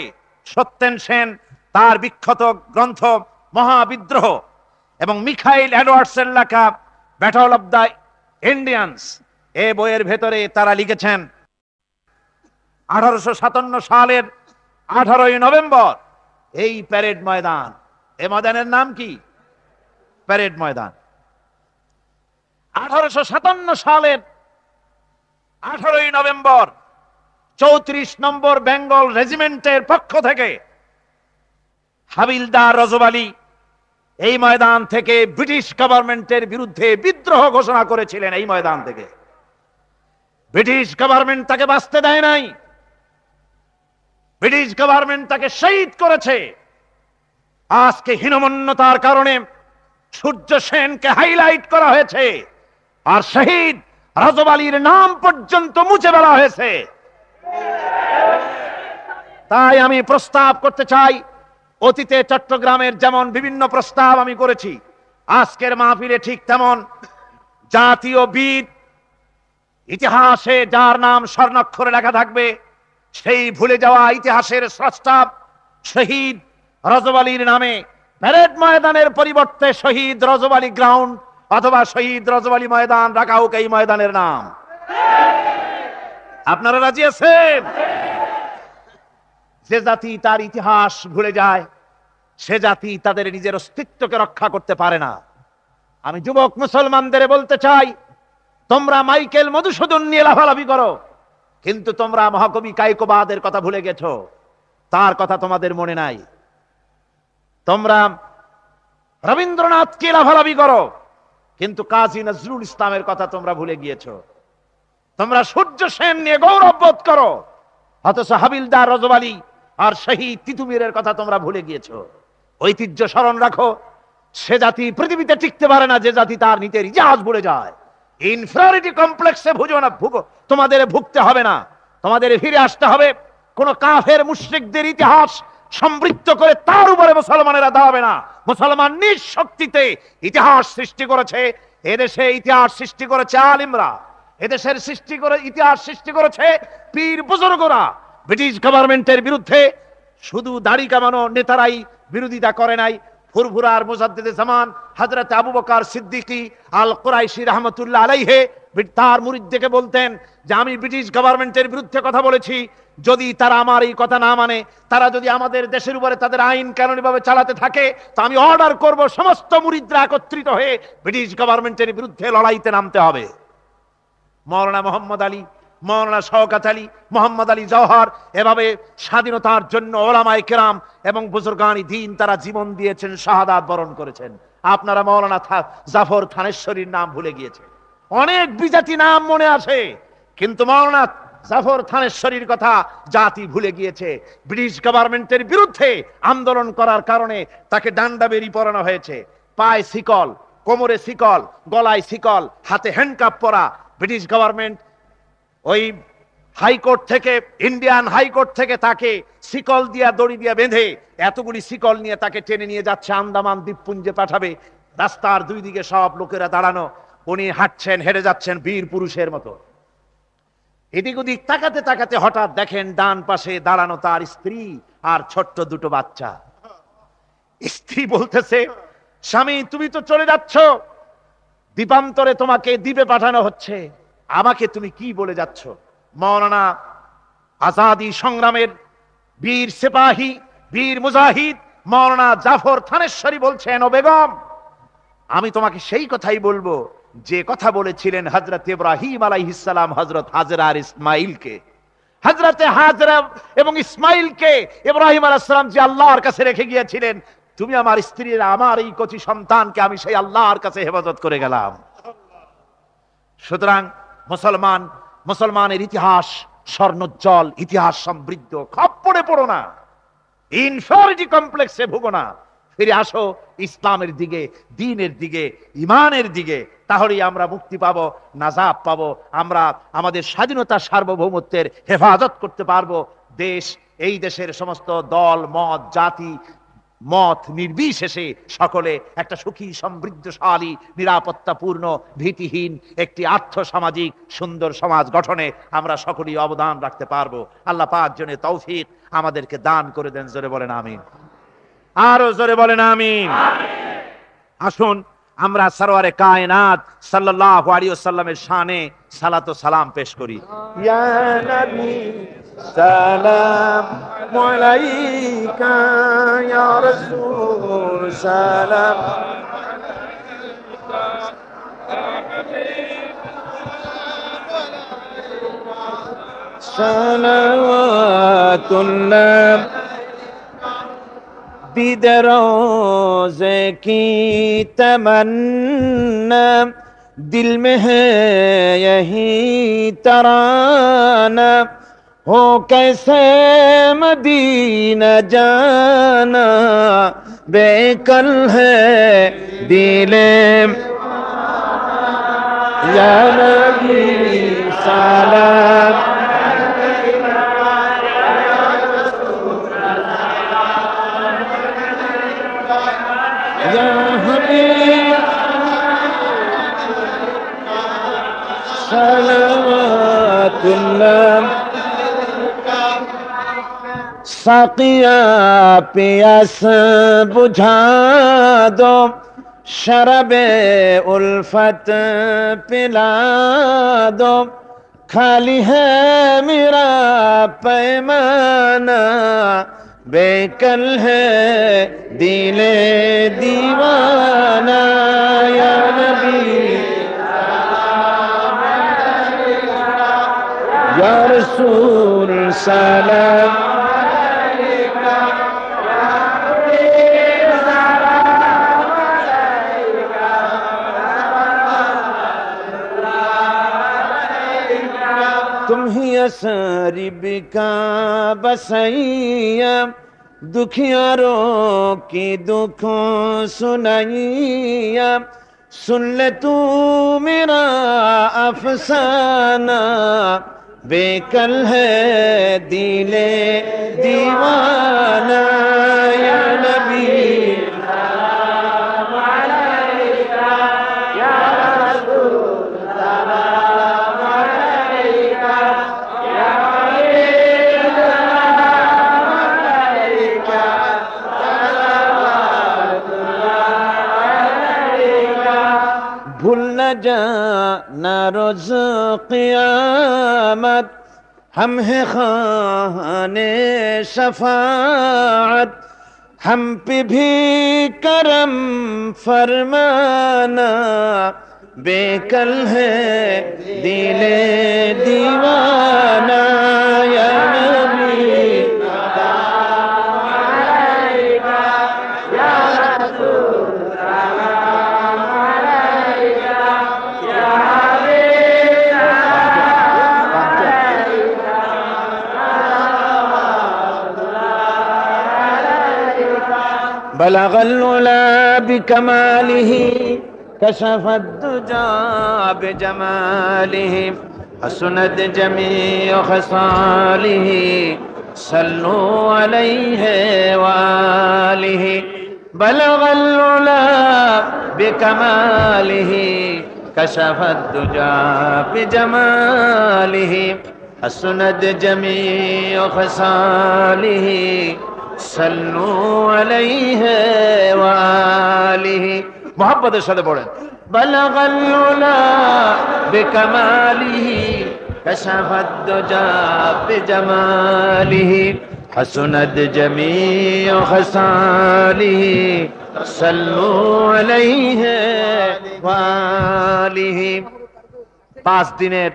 সত্যেন সেন তার বিখ্যাত গ্রন্থ মহাবিদ্রোহ এবং মিখাইল এডওয়ার্ডসের লেখা ব্যাটল অব দ্য ইন্ডিয়ান্স এই বইয়ের ভেতরে তারা লিখেছেন 1857 সালের 18ই নভেম্বর এই প্যারেড ময়দান, এই ময়দানের নাম কি? প্যারেড ময়দান। 1857 সালের 18ই নভেম্বর 34 নম্বর বেঙ্গল রেজিমেন্টের পক্ষ থেকে হাবিলদার রজব আলী এই ময়দান থেকে ব্রিটিশ গভর্নমেন্টের বিরুদ্ধে বিদ্রোহ ঘোষণা করেছিলেন। এই ময়দান থেকে ব্রিটিশ গভর্নমেন্ট তাকে বাঁচতে দেয় নাই, ব্রিটিশ গভর্নমেন্ট তাকে শহীদ করেছে। আজকে হীনমন্যতার কারণে সূর্য সেনকে হাইলাইট করা হয়েছে আর শহীদ রজব আলীর নাম পর্যন্ত মুছে ফেলা হয়েছে। তাই আমি প্রস্তাব করতে চাই, অতীতে চট্টগ্রামের যেমন বিভিন্ন প্রস্তাব আমি করেছি, আজকের মাহফিলে ঠিক তেমন জাতীয় বীর, ইতিহাসে যার নাম স্বর্ণাক্ষরে লেখা থাকবে, সেই ভুলে যাওয়া ইতিহাসের স্রষ্টা শহীদ রজব আলীর নামে প্যারেড ময়দানের পরিবর্তে শহীদ রজব আলী গ্রাউন্ড অথবা শহীদ রজব আলী ময়দান রাখা হোক এই ময়দানের নাম। আপনারা রাজি আছেন? যে জাতি তার ইতিহাস ভুলে যায়, সে জাতি তাদের নিজের অস্তিত্বকে রক্ষা করতে পারে না। আমি যুবক মুসলমানদের বলতে চাই, তোমরা মাইকেল মধুসূদন নিয়ে লাফালাফি করো, কিন্তু তোমরা মহাকবি কায়কোবাদের কথা ভুলে গেছো, তার কথা তোমাদের মনে নাই। তোমরা রবীন্দ্রনাথকে লাফালাফি করো, কিন্তু কাজী নজরুল ইসলামের কথা তোমরা ভুলে গিয়েছো। তোমরা সূর্য সেন নিয়ে গৌরব বোধ করো, অথচ হাবিলদার রজব আলী আর শহীদ তিতুমিরের কথা তোমরা ভুলে গিয়েছো। ঐতিহ্য স্মরণ রাখো। সে জাতি পৃথিবীতে টিকতে পারে না যে জাতি তার নিজের ইতিহাস ভুলে যায়। ইনফিরিয়রিটি কমপ্লেক্সে তোমাদের ভুগতে হবে না, তোমাদের ফিরে আসতে হবে কোন কাফের মুশরিকদের ইতিহাস সমৃদ্ধ করে তার উপরে মুসলমানেরা দাঁড়াবে না। মুসলমান নিজ শক্তিতে ইতিহাস সৃষ্টি করেছে। এদেশে ইতিহাস সৃষ্টি করেছে আলিমরা, এদেশের ইতিহাস সৃষ্টি করেছে পীর বুজুর্গরা। ব্রিটিশ গভর্নমেন্টের বিরুদ্ধে শুধু দাড়ি কামানো নেতারাই বিরোধিতা করে নাই। ফুরফুরার মুজাদ্দিদে জামান হযরত আবু বকর সিদ্দিকী আল কুরাইশি রাহমাতুল্লাহ আলাইহি তার মুরিদদেরকে বলতেন যে আমি ব্রিটিশ গভর্নমেন্টের বিরুদ্ধে কথা বলেছি, যদি তারা আমার এই কথা না মানে, তারা যদি আমাদের দেশের উপরে তাদের আইন কানুনিভাবে চালাতে থাকে, তো আমি অর্ডার করব সমস্ত মুরিদরা একত্রিত হয়ে ব্রিটিশ গভর্নমেন্টের বিরুদ্ধে লড়াইতে নামতে হবে। মাওলানা মোহাম্মদ আলী, মাওলানা শওকত আলী, মোহাম্মদ আলী জওহর এভাবে স্বাধীনতার জন্য ওলামায়ে কেরাম এবং বুজুর্গানি দ্বীন তারা জীবন দিয়েছেন, শাহাদাত বরণ করেছেন। আপনারা মাওলানা জাফর থানেশ্বরীর নাম ভুলে গিয়েছেন। অনেক বিজাতি নাম মনে আছে, কিন্তু মাওলানা জাফর থানেশ্বরীর কথা জাতি ভুলে গিয়েছে। ব্রিটিশ গভর্নমেন্টের বিরুদ্ধে আন্দোলন করার কারণে তাকে ডান্ডা বেরি পরানো হয়েছে, পায়ে শিকল, কোমরে শিকল, গলায় শিকল, হাতে হ্যান্ডকাপ পরা। ব্রিটিশ গভর্নমেন্ট ওই হাইকোর্ট থেকে, ইন্ডিয়ান হাইকোর্ট থেকে তাকে শিকল দিয়া, দড়ি দিয়া বেঁধে এতগুলি শিকল নিয়ে তাকে টেনে নিয়ে যাচ্ছে, আন্দামান দ্বীপপুঞ্জে পাঠাবে। রাস্তার দুই দিকে সব লোকেরা দাঁড়ানো, উনি হাঁটছেন, হেঁটে যাচ্ছেন বীর পুরুষের মতো। এদিক ওদিক তাকাতে তাকাতে হঠাৎ দেখেন ডান পাশে দাঁড়ানো তার স্ত্রী আর ছোট্ট দুটো বাচ্চা। স্ত্রী বলতেছে, স্বামী তুমি তো চলে যাচ্ছ, দ্বীপান্তরে তোমাকে দ্বীপে পাঠানো হচ্ছে, আমাকে তুমি কি বলে যাচ্ছ? মাওলানা আজাদি সংগ্রামের বীর সিপাহী, বীর মুজাহিদ মাওলানা জাফর থানেশ্বরী বলছেন, ও বেগম, আমি তোমাকে সেই কথাই বলবো যে কথা বলেছিলেন হযরত ইব্রাহিম আলাইহিস সালাম হযরত হাজরা আর ইসমাইলকে। হযরতে হাজরা এবং ইসমাইলকে ইব্রাহিম আলাইহিস সালাম যে আল্লাহর কাছে রেখে গিয়েছিলেন, তুমি আমার স্ত্রীর, আমার এই কচি সন্তানকে আমি সেই আল্লাহর কাছে হেফাজত করে গেলাম। সুতরাং মুসলমানের ইতিহাস স্বর্ণোজ্জ্বল, ইতিহাস সমৃদ্ধ। খপ্পরে পড়ো না, ইনফিরিয়রিটি কমপ্লেক্সে ভুগো না, ফিরে আসো ইসলামের দিকে, দ্বীনের দিকে, ঈমানের দিকে। তাহলেই আমরা মুক্তি পাবো, নাজাত পাবো, আমরা আমাদের স্বাধীনতা সার্বভৌমত্বের হেফাজত করতে পারবো। দেশ, এই দেশের সমস্ত দল মত জাতি মত নির্বিশেষে সকলে একটা সুখী সমৃদ্ধশালী নিরাপত্তাপূর্ণ ভীতিহীন একটি আর্থসামাজিক সুন্দর সমাজ গঠনে আমরা সকলেই অবদান রাখতে পারবো। আল্লাহ পাক যেন তৌফিক আমাদেরকে দান করে দেন। জোরে বলেন আমিন, আরো জোরে বলেন আমিন। আসুন আমরা সরওয়ারে কায়নাত সাল্লাল্লাহু আলাইহি ওয়াসাল্লামের শানে সালাত ও সালাম পেশ করি। ইয়া নবী সালাম আলাইকা, ইয়া রাসূল সালাম সালাওয়াতুল্লাহ बिदरोज़े की तमन्ना, दिल में है यही तराना, हो कैसे मदीना जाना, बेकल है दिले या नबी सलाम साकिया पियास बुझा दो, शरबे उल्फत पिला दो, खाली है मेरा पैमाना, बेकल है दिले दीवाना, या नबी या रसूल सलाम तुम ही असरिब का बसैया, दुखियारों की दुखों सुनाइया, सुन ले तू मेरा अफसाना, बेकल है दिले दीवाना, या नबी जाना रोज़ क़ियामत, हम है खाने शफाअत, हम पे भी करम फरमाना, बेकल है दिले दीवाना, या नबी بلغ العلا بكماله كشف الدجى بجماله حسنت جميع خصاله صلوا عليه وآله بلغ العلا بكماله كشف الدجى بجماله حسنت جميع خصاله صلوا عليه وآله মোহাব্বতের সাথে পড়েন بلغ العلا بكماله كشف الدجى بجماله حسنت جميع خصاله صلوا عليه وآله 5 দিনের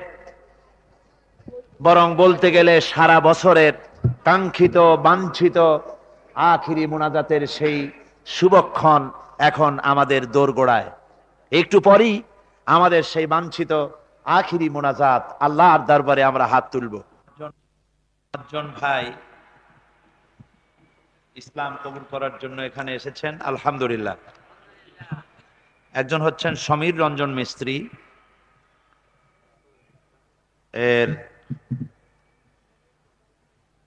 বরং বলতে গেলে সারা বছরের কাঙ্ক্ষিত বাঞ্ছিত আখিরি মুনাজাতের সেই শুভক্ষণ এখন আমাদের দোরগোড়ায়। একটু পরেই আমাদের সেই বাঞ্ছিত আখিরি মুনাজাত আল্লাহর দরবারে আমরা হাত তুলব। পাঁচজন ভাই ইসলাম কবুল করার জন্য এখানে এসেছেন, আলহামদুলিল্লাহ। একজন হচ্ছেন সমীর রঞ্জন মিস্ত্রি, এর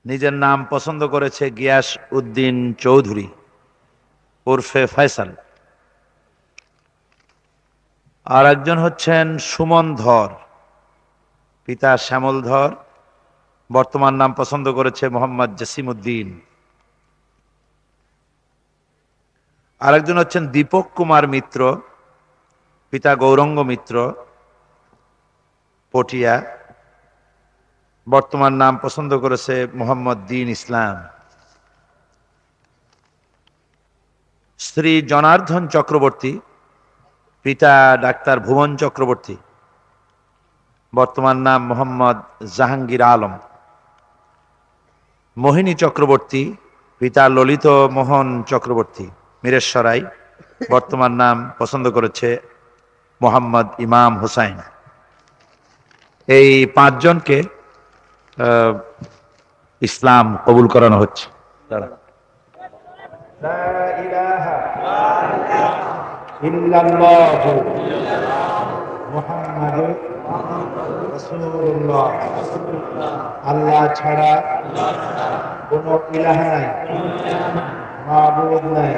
নিজের নাম পছন্দ করেছে গিয়াস উদ্দিন চৌধুরী ওরফে ফয়সাল। আর একজন হচ্ছেন সুমন ধর, পিতা শ্যামল ধর, বর্তমান নাম পছন্দ করেছে মোহাম্মদ জসিম উদ্দিন। আর একজন হচ্ছেন দীপক কুমার মিত্র, পিতা গৌরঙ্গ মিত্র, পটিয়া, বর্তমান নাম পছন্দ করেছে মোহাম্মদ দ্বীন ইসলাম। শ্রী জনার্দন চক্রবর্তী, পিতা ডাক্তার ভুবন চক্রবর্তী, বর্তমান নাম মোহাম্মদ জাহাঙ্গীর আলম। মোহিনী চক্রবর্তী, পিতা ললিত মোহন চক্রবর্তী, মিরেশ্বরাই, বর্তমান নাম পছন্দ করেছে মোহাম্মদ ইমাম হুসাইন। এই 5 জনকে ইসলাম কবুল করানো হচ্ছে। আল্লাহ ছাড়া কোনো ইলাহ নাই, মাবুদ নাই।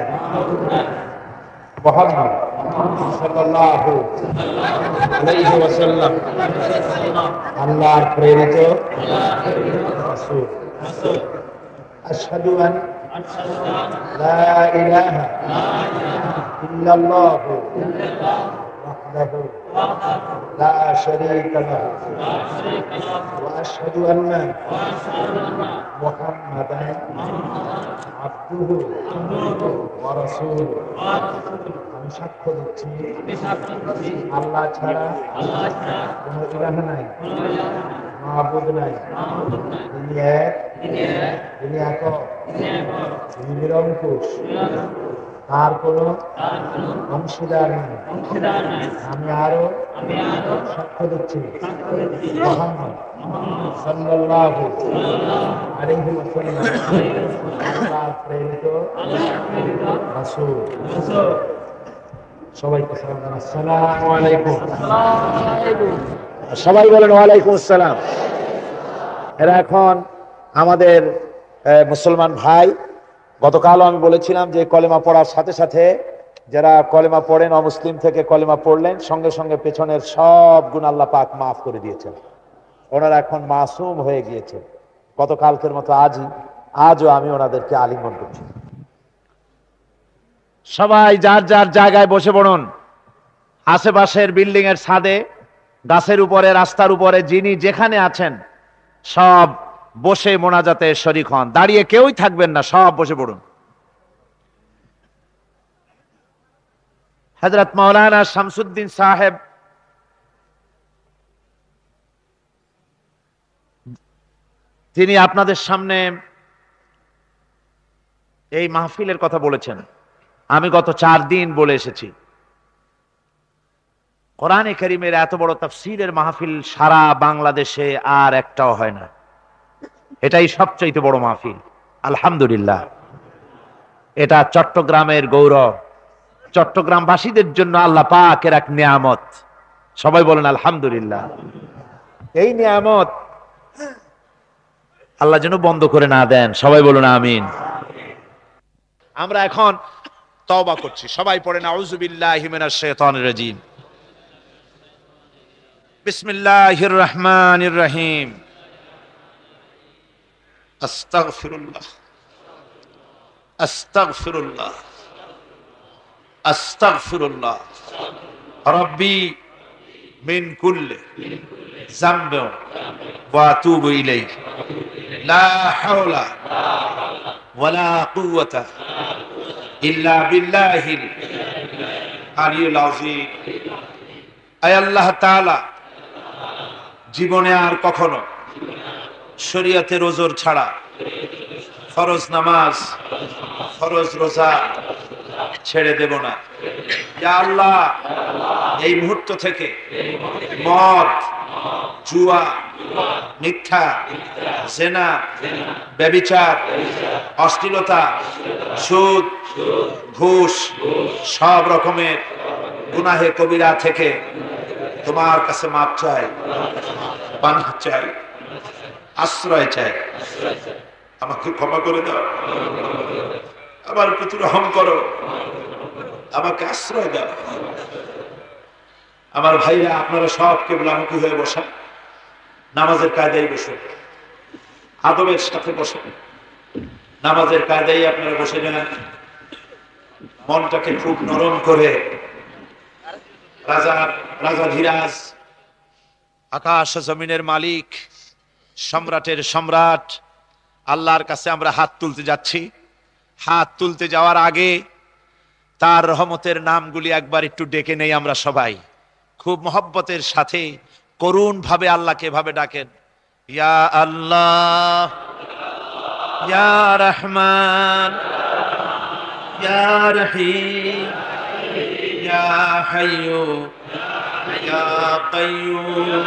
মুহাম্মদ সাল্লাল্লাহু আলাইহি ওয়াসাল্লাম আল্লাহর প্রেরিত রাসূল। আশহাদু আন লা ইলাহা ইল্লাল্লাহু ওয়াহদাহু লা শারীকা লাহু ওয়া আশহাদু আন্না মুহাম্মাদান আবদুহু ওয়া রাসূলুহু। আমি সাক্ষ্য দিচ্ছি আল্লাহ ছাড়া কোনো ইলাহ নাই, মাবুদ নাই। তিনি এক, তিনি একক, তিনি নিরঙ্কুশ, তার কোনো অংশীদার নাই। আমি আরো সাক্ষ্য দিচ্ছি মুহাম্মদ সাল্লাল্লাহু আলাইহি ওয়াসাল্লাম আল্লাহর প্রেরিত রাসূল। সবাইকে সালাম জানাই, আসসালামু আলাইকুম। সবাই বলেন ওয়ালাইকুম আসসালাম। এরা এখন আমাদের মুসলমান ভাই। গতকালও আমি বলেছিলাম যে কলেমা পড়ার সাথে সাথে যারা কলেমা পড়েন, অমুসলিম থেকে কলেমা পড়লেন, সঙ্গে সঙ্গে পেছনের সব গুনাহ আল্লাহ পাক মাফ করে দিয়েছেন। ওনারা এখন মাসুম হয়ে গিয়েছে। গতকালকের মতো আজও আমি ওনাদেরকে আলিঙ্গন করছি। সবাই যার যার জায়গায় বসে পড়ুন। আশেপাশের বিল্ডিং এর ছাদে, গাছের উপরে, রাস্তার উপরে, যিনি যেখানে আছেন সব বসে মোনাজাতে শরীক হন। দাঁড়িয়ে কেউই থাকবেন না, সব বসে পড়ুন। হযরত মাওলানা শামসুদ্দিন সাহেব তিনি আপনাদের সামনে এই মাহফিলের কথা বলেছেন। আমি গত 4 দিন বলে এসেছি, কোরআনে কারীমের এত বড় তাফসীরের মাহফিল সারা বাংলাদেশে আর একটাও হয় না। এটাই সবচেয়ে বড় মাহফিল, আলহামদুলিল্লাহ। এটা চট্টগ্রামের গৌরব, চট্টগ্রামবাসীদের জন্য আল্লাহ পাকের এক নিয়ামত। সবাই বলেন আলহামদুলিল্লাহ। এই নিয়ামত আল্লাহ যেন বন্ধ করে না দেন, সবাই বলুন আমিন। আমরা এখন তওবা করছি, সবাই পড়েন আউযু বিল্লাহি মিনাশ শাইতানির রাজীম। বিসমিল্লাহির রহমানির রহিম। আস্তাগফিরুল্লাহ আস্তাগফিরুল্লাহ আস্তাগফিরুল্লাহ রাব্বি মিন কুল্লি যামবিন ওয়া আতুবু ইলাইহি লা হাওলা ওয়ালা কুওয়াতা ইল্লা বিল্লাহিল আলিয়্যিল আযীম। আয় আল্লাহ তাআলা, জীবনে আর কখনো শরীয়তের ওজর ছাড়া ফরজ নামাজ, ফরজ রোজা ছেড়ে দেব না। ইয়া আল্লাহ, এই মুহূর্ত থেকে মদ, জুয়া, মিথ্যা, জেনা, ব্যভিচার, অশ্লীলতা, সুদ, ঘুষ, সব রকমের গুনাহে কবিরা থেকে তোমার কাছে মাপ চাই, পানাহ চাই, আশ্রয় চাই। আমাকে ক্ষমা করে দাও, আমার প্রতি রহম করো, আমাকে আশ্রয় দাও। আমার ভাইরা, আপনারা সব কেবলামুখী হয়ে বসেন, নামাজের কায়দায় বসুন, আদবের সাথে বসেন। নামাজের কায়দায় আপনারা বসে যান, মনটাকে খুব নরম করে। রাজাধিরাজ, আকাশ জমিনের মালিক, সম্রাটের সম্রাট আল্লাহর কাছে আমরা হাত তুলতে যাচ্ছি। হাত তুলতে যাওয়ার আগে তার রহমতের নামগুলি একবার একটু ডেকে নেই আমরা সবাই, খুব মহব্বতের সাথে করুণ ভাবে আল্লাহকে এভাবে ডাকেন, ইয়া আল্লাহ, ইয়া রহমান, ইয়া রহিম, ইয়া হাইয়্যু, ইয়া কাইয়্যুম,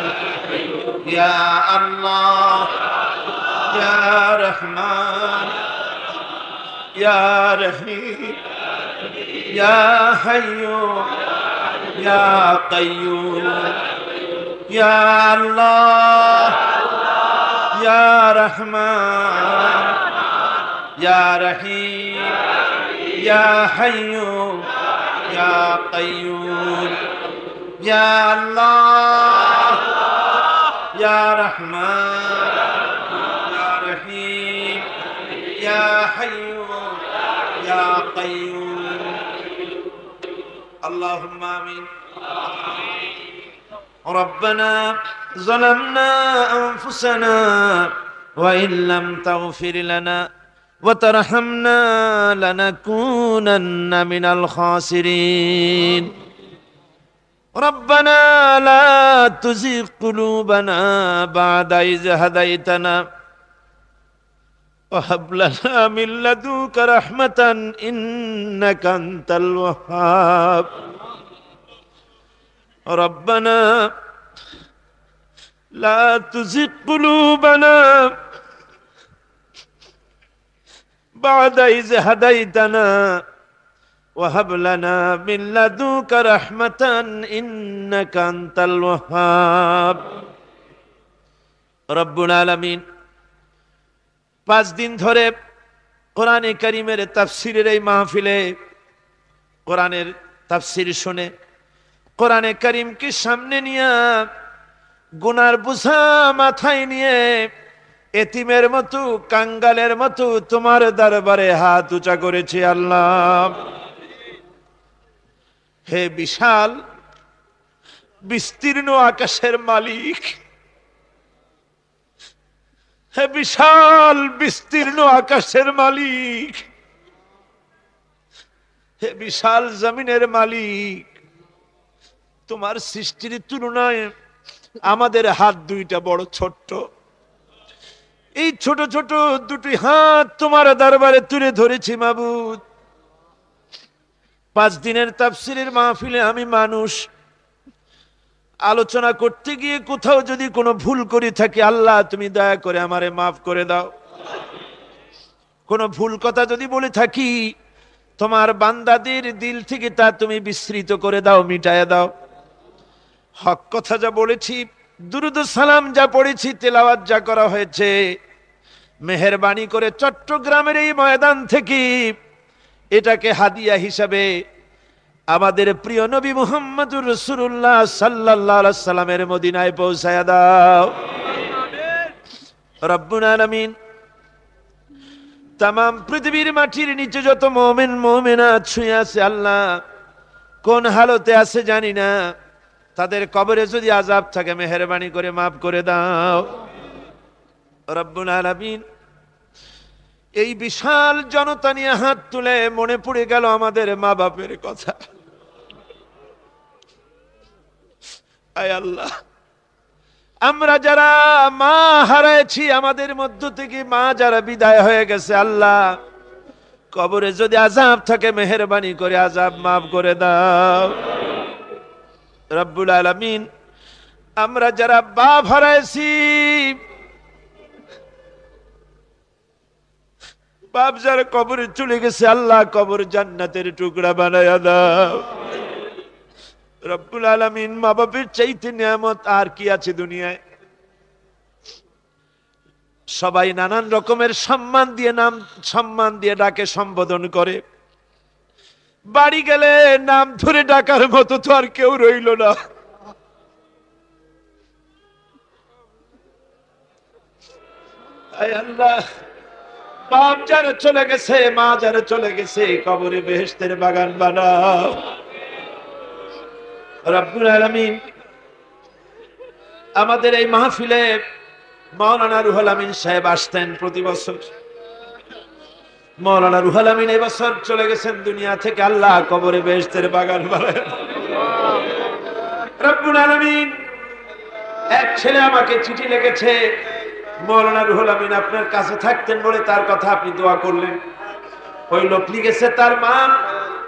ইয়া আল্লাহ, ইয়া রহমান, ইয়া রহিম, ইয়া হাইয়্যু, ইয়া কাইয়্যুম, ইয়া আল্লাহ, ইয়া রহমান, ইয়া রহিম, ইয়া হাইয়্যু, ইয়া কাইয়্যুম, ইয়া আল্লাহ, ইয়া রহমান, ইয়া রহিম, ইয়া হাইয়্যু, ইয়া কাইয়্যুম। আল্লাহুম্মা আমিন। ربنا ظلمنا أنفسنا وإن لم تغفر لنا وترحمنا لنكونن من الخاسرين ربنا لا تزغ قلوبنا بعد إذ هديتنا وهب لنا من لدنك رحمة إنك أنت الوهاب ربنا لا تزغ قلوبنا بعد إذ هديتنا وهب لنا من لدنك رحمة إنك أنت الوهاب رب العالمين। 5 দিন ধরে কোরআনে কারীমের তাফসীরের এই মাহফিলে কোরআনের তাফসীর শুনে কোরআনে কারীমকে সামনে নিয়ে গুনার বোঝা মাথায় নিয়ে এতিমের মতো কাঙ্গালের মতো তোমার দরবারে হাত উঁচা করেছি আল্লাহ। হে বিশাল বিস্তীর্ণ আকাশের মালিক, হে বিশাল বিস্তীর্ণ আকাশের মালিক, হে বিশাল জমিনের মালিক, তোমার সৃষ্টির তুলনায় আমাদের হাত দুইটা বড় ছোট্ট। এই ছোট ছোট দুটি হাত তোমার দরবারে তুলে ধরেছি মাবুদ। 5 দিনের তাফসীরের মাহফিলে আমি মানুষ, আলোচনা করতে গিয়ে কোথাও যদি কোনো ভুল করে থাকি আল্লাহ তুমি দয়া করে আমারে মাফ করে দাও। কোনো ভুল কথা যদি বলে থাকি তোমার বান্দাদের দিল থেকে তা তুমি বিস্মৃত করে দাও, মিটায়া দাও। হক কথা যা বলেছি, দুরুদ সালাম যা পড়েছি, তেলাওয়াত যা করা হয়েছে, মেহেরবানি করে চট্টগ্রামের এই ময়দান থেকে এটাকে হাদিয়া হিসাবে আমাদের প্রিয় নবী মুহাম্মদুর রাসূলুল্লাহ সাল্লাল্লাহু আলাইহি সাল্লামের মদিনায় পৌঁছায়া দাও। রব্বুল আলামিন তামাম পৃথিবীর মাটির নিচে যত মুমিন মুমিনাত শুয়ে আছে, আল্লাহ কোন হালতে আছে জানি না, তাদের কবরে যদি আযাব থাকে মেহেরবানি করে মাফ করে দাও। রব্বুল আলামিন এই বিশাল জনতা নিয়ে হাত তুলে মনে পড়ে গেল আমাদের মা বাপের কথা। আয় আল্লাহ, আমরা যারা মা হারাইছি, আমাদের মধ্য থেকে মা যারা বিদায় হয়ে গেছে, আল্লাহ কবরে যদি আযাব থাকে মেহেরবানি করে আযাব মাফ করে দাও। রব্বুল আলামিন আমরা যারা বাপ হারাইছি, বাপ যারা কবরে চলে গেছে, আল্লাহ কবর জান্নাতের টুকরা বানায়া দাও। রব্বুল আলামিন মা বাপের চাইতে নিয়ামত আর কি আছে দুনিয়ায়? সবাই নানান রকমের সম্মান দিয়ে ডাকে, সম্বোধন করে। বাড়ি গেলে নাম ধরে ডাকার মতো তো আর কেউ রইল না। আয় আল্লাহ, বাপ যারা চলে গেছে, মা যারা চলে গেছে, কবরে বেহেশতের বাগান বানাও। রব্বুল আলামিন আমাদের এই মাহফিলে মাওলানা রুহুল আমিন সাহেব আসতেন প্রতি বছর। মাওলানা রুহুল আমিন এই বছর চলে গেছেন দুনিয়া থেকে, আল্লাহ কবরে বেহেশতের বাগান বানায়। রব্বুল আলামিন এক ছেলে আমাকে চিঠি লিখেছে, মাওলানা রুহুল আমিন আপনার কাছে থাকতেন বলে তার কথা আপনি দোয়া করলেন। ওই লোক লিখেছে তার মা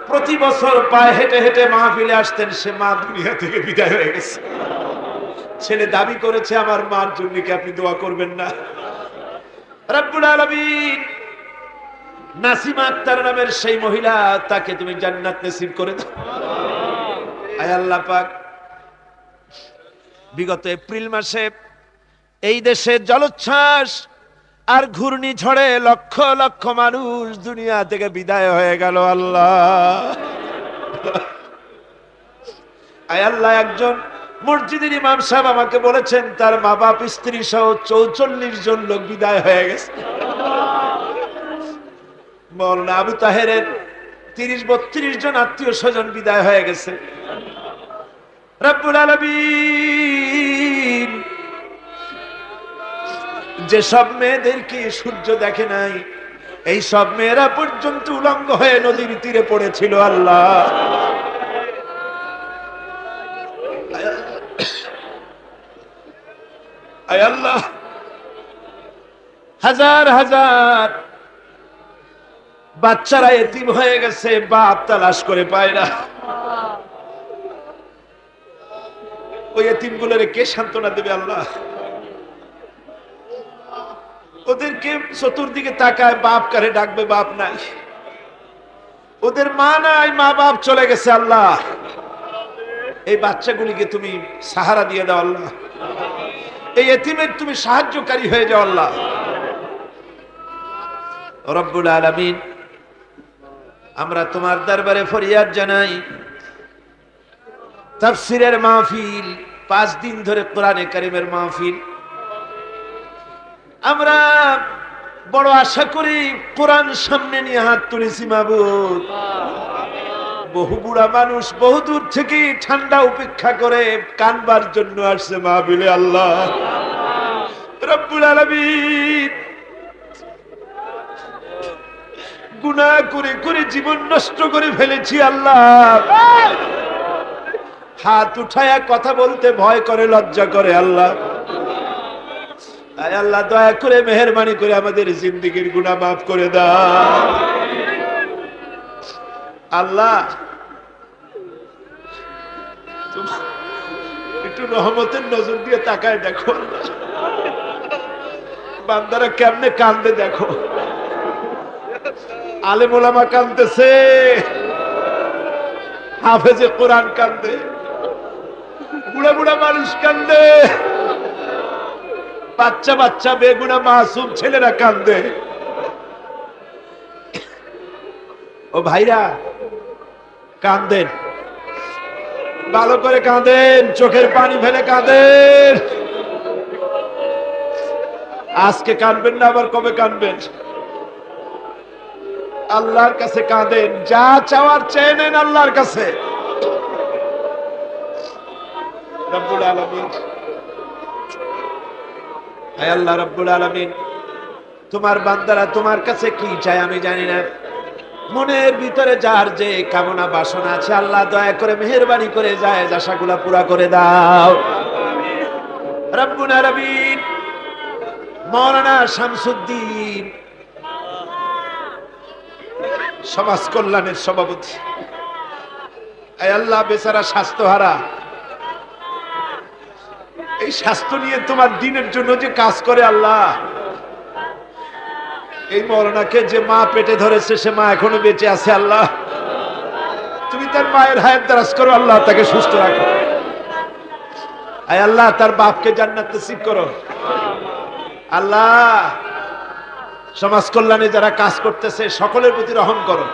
প্রতি বছর পায়ে হেঁটে হেঁটে মাহফিলে আসতেন, সে মা দুনিয়া থেকে বিদায় হয়ে গেছে। ছেলে দাবি করেছে আমার মার জন্য কি আপনি দোয়া করবেন না? রব্বুল আলামিন নাসিমা আক্তার নামের সেই মহিলা, তাকে তুমি জান্নাত নসিব করে দাও। আয় আল্লাহ পাক, বিগত এপ্রিল মাসে এই দেশে জলোচ্ছ্বাস আর ঘূর্ণিঝড়ে লক্ষ লক্ষ মানুষ দুনিয়া থেকে বিদায় হয়ে গেল। আল্লাহ, আয় আল্লাহ, একজন মসজিদের ইমাম সাহেব আমাকে বলেছেন তার মা বাপ স্ত্রী সহ 44 জন লোক বিদায় হয়ে গেছে। মাওলানা আবু তাহেরের 30-32 জন আত্মীয় স্বজন বিদায় হয়ে গেছে। রব্বুল আলামিন যে সব মেয়েদেরকে সূর্য দেখে নাই, এই সব মেয়েরা পর্যন্ত উলঙ্গ হয়ে নদীর তীরে পড়েছিল। আল্লাহ, আয় আল্লাহ, হাজার হাজার বাচ্চারা এতিম হয়ে গেছে, বাপ তালাশ করে পায় না। ওই এতিমগুলোরে কে সান্ত্বনা দেবে? আল্লাহ, ওদেরকে চতুর্দিকে তাকায়, বাপ কারে ডাকবে, বাপ নাই, ওদের মা নাই, মা বাপ চলে গেছে। আল্লাহ, এই বাচ্চাগুলিকে তুমি সাহারা দিয়ে দাও। আল্লাহ, এই এতিমের তুমি সাহায্যকারী হয়ে যাও। আল্লাহ রব্বুল আলামিন, আমরা তোমার দরবারে ফরিয়াদ জানাই, তাফসীরের মাহফিল, 5 দিন ধরে কোরআনে কারীমের মাহফিল, আমরা বড় আশা করি কোরআন সামনে নিয়ে হাত তুলেছি। মাবুদ, বহু বুড়া মানুষ বহু দূর থেকে ঠান্ডা উপেক্ষা করে কানবার জন্য আসছে মাহফিলে। আল্লাহ রব্বুল আলামিন, গুনাহ করে করে জীবন নষ্ট করে ফেলেছি। আল্লাহ, হাত উঠায়া কথা বলতে ভয় করে, লজ্জা করে। আল্লাহ, আয় আল্লাহ, দয়া করে মেহেরবানি করে আমাদের জিন্দেগীর গুনাহ মাফ করে দাও। আল্লাহ, একটু রহমতের নজর দিয়ে তাকায় দেখো, বান্দারা কেমনে কান্দে দেখো। আলেম ওলামা কাঁদতেছে, হাফেজে কোরআন কান্দে, বুড়া বুড়া মানুষ কান্দে, বাচ্চা বাচ্চা বেগুনা মাসুম ছেলেরা কান্দে। ও ভাইরা কাঁদেন, ভালো করে কাঁদেন, চোখের পানি ফেলে কাঁদেন। আজকে কাঁদবেন না, আবার কবে কাঁদবেন? আল্লাহর কাছে কাঁদেন, যা চাওয়ার চেয়ে নেন আল্লাহর কাছে। রব্বুল আলামিন, আয় আল্লাহ রব্বুল আলামিন, তোমার বান্দারা তোমার কাছে কি চায় আমি জানি না। মনের ভিতরে যার যে কামনা বাসনা আছে আল্লাহ দয়া করে মেহেরবানি করে যায় আশাগুলা পুরা করে দাও। রব্বুল আলামিন, মাওলানা শামসুদ্দিন সমাজ কল্যাণের সভাপতি, আয় আল্লাহ বেচারা স্বাস্থ্যহারা, এই স্বাস্থ্য নিয়ে তোমার দিনের জন্য যে কাজ করে আল্লাহ, এই মরনাকে যে মা পেটে ধরেছে সে মা এখনো বেঁচে আছে আল্লাহ, তুমি তার মায়ের হায়াত দারাজ করো আল্লাহ, তাকে সুস্থ রাখো। আয় আল্লাহ তার বাপকে জান্নাত নসিব করো আল্লাহ। সমাজ কল্যাণে যারা কাজ করতেছে সকলের প্রতি রহম করো,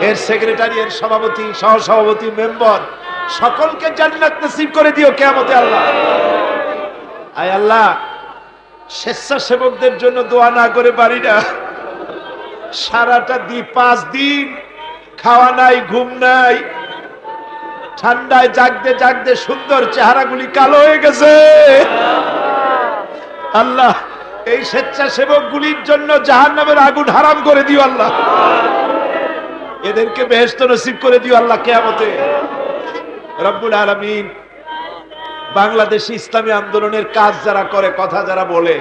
এর সেক্রেটারি, এর সভাপতি, সহসভাপতি, মেম্বার সকলকে জান্নাত নসিব করে দিও কিয়ামতে আল্লাহ। আয় আল্লাহ স্বেচ্ছাসেবকদের জন্য দোয়া না করে পারি না, সারাটা 5 দিন খাওয়া নাই, ঘুম নাই, ঠান্ডায় জাগতে জাগতে সুন্দর চেহারাগুলি কালো হয়ে গেছে আল্লাহ। এই স্বেচ্ছাসেবক গুলির জন্য জাহান্নামের আগুন হারাম করে দিও আল্লাহ, এদেরকে বেহেশত নসিব করে দিও আল্লাহ কিয়ামতে। রব্বুল আলামিন, বাংলাদেশে ইসলামী আন্দোলনের কাজ যারা করে, কথা যারা বলে,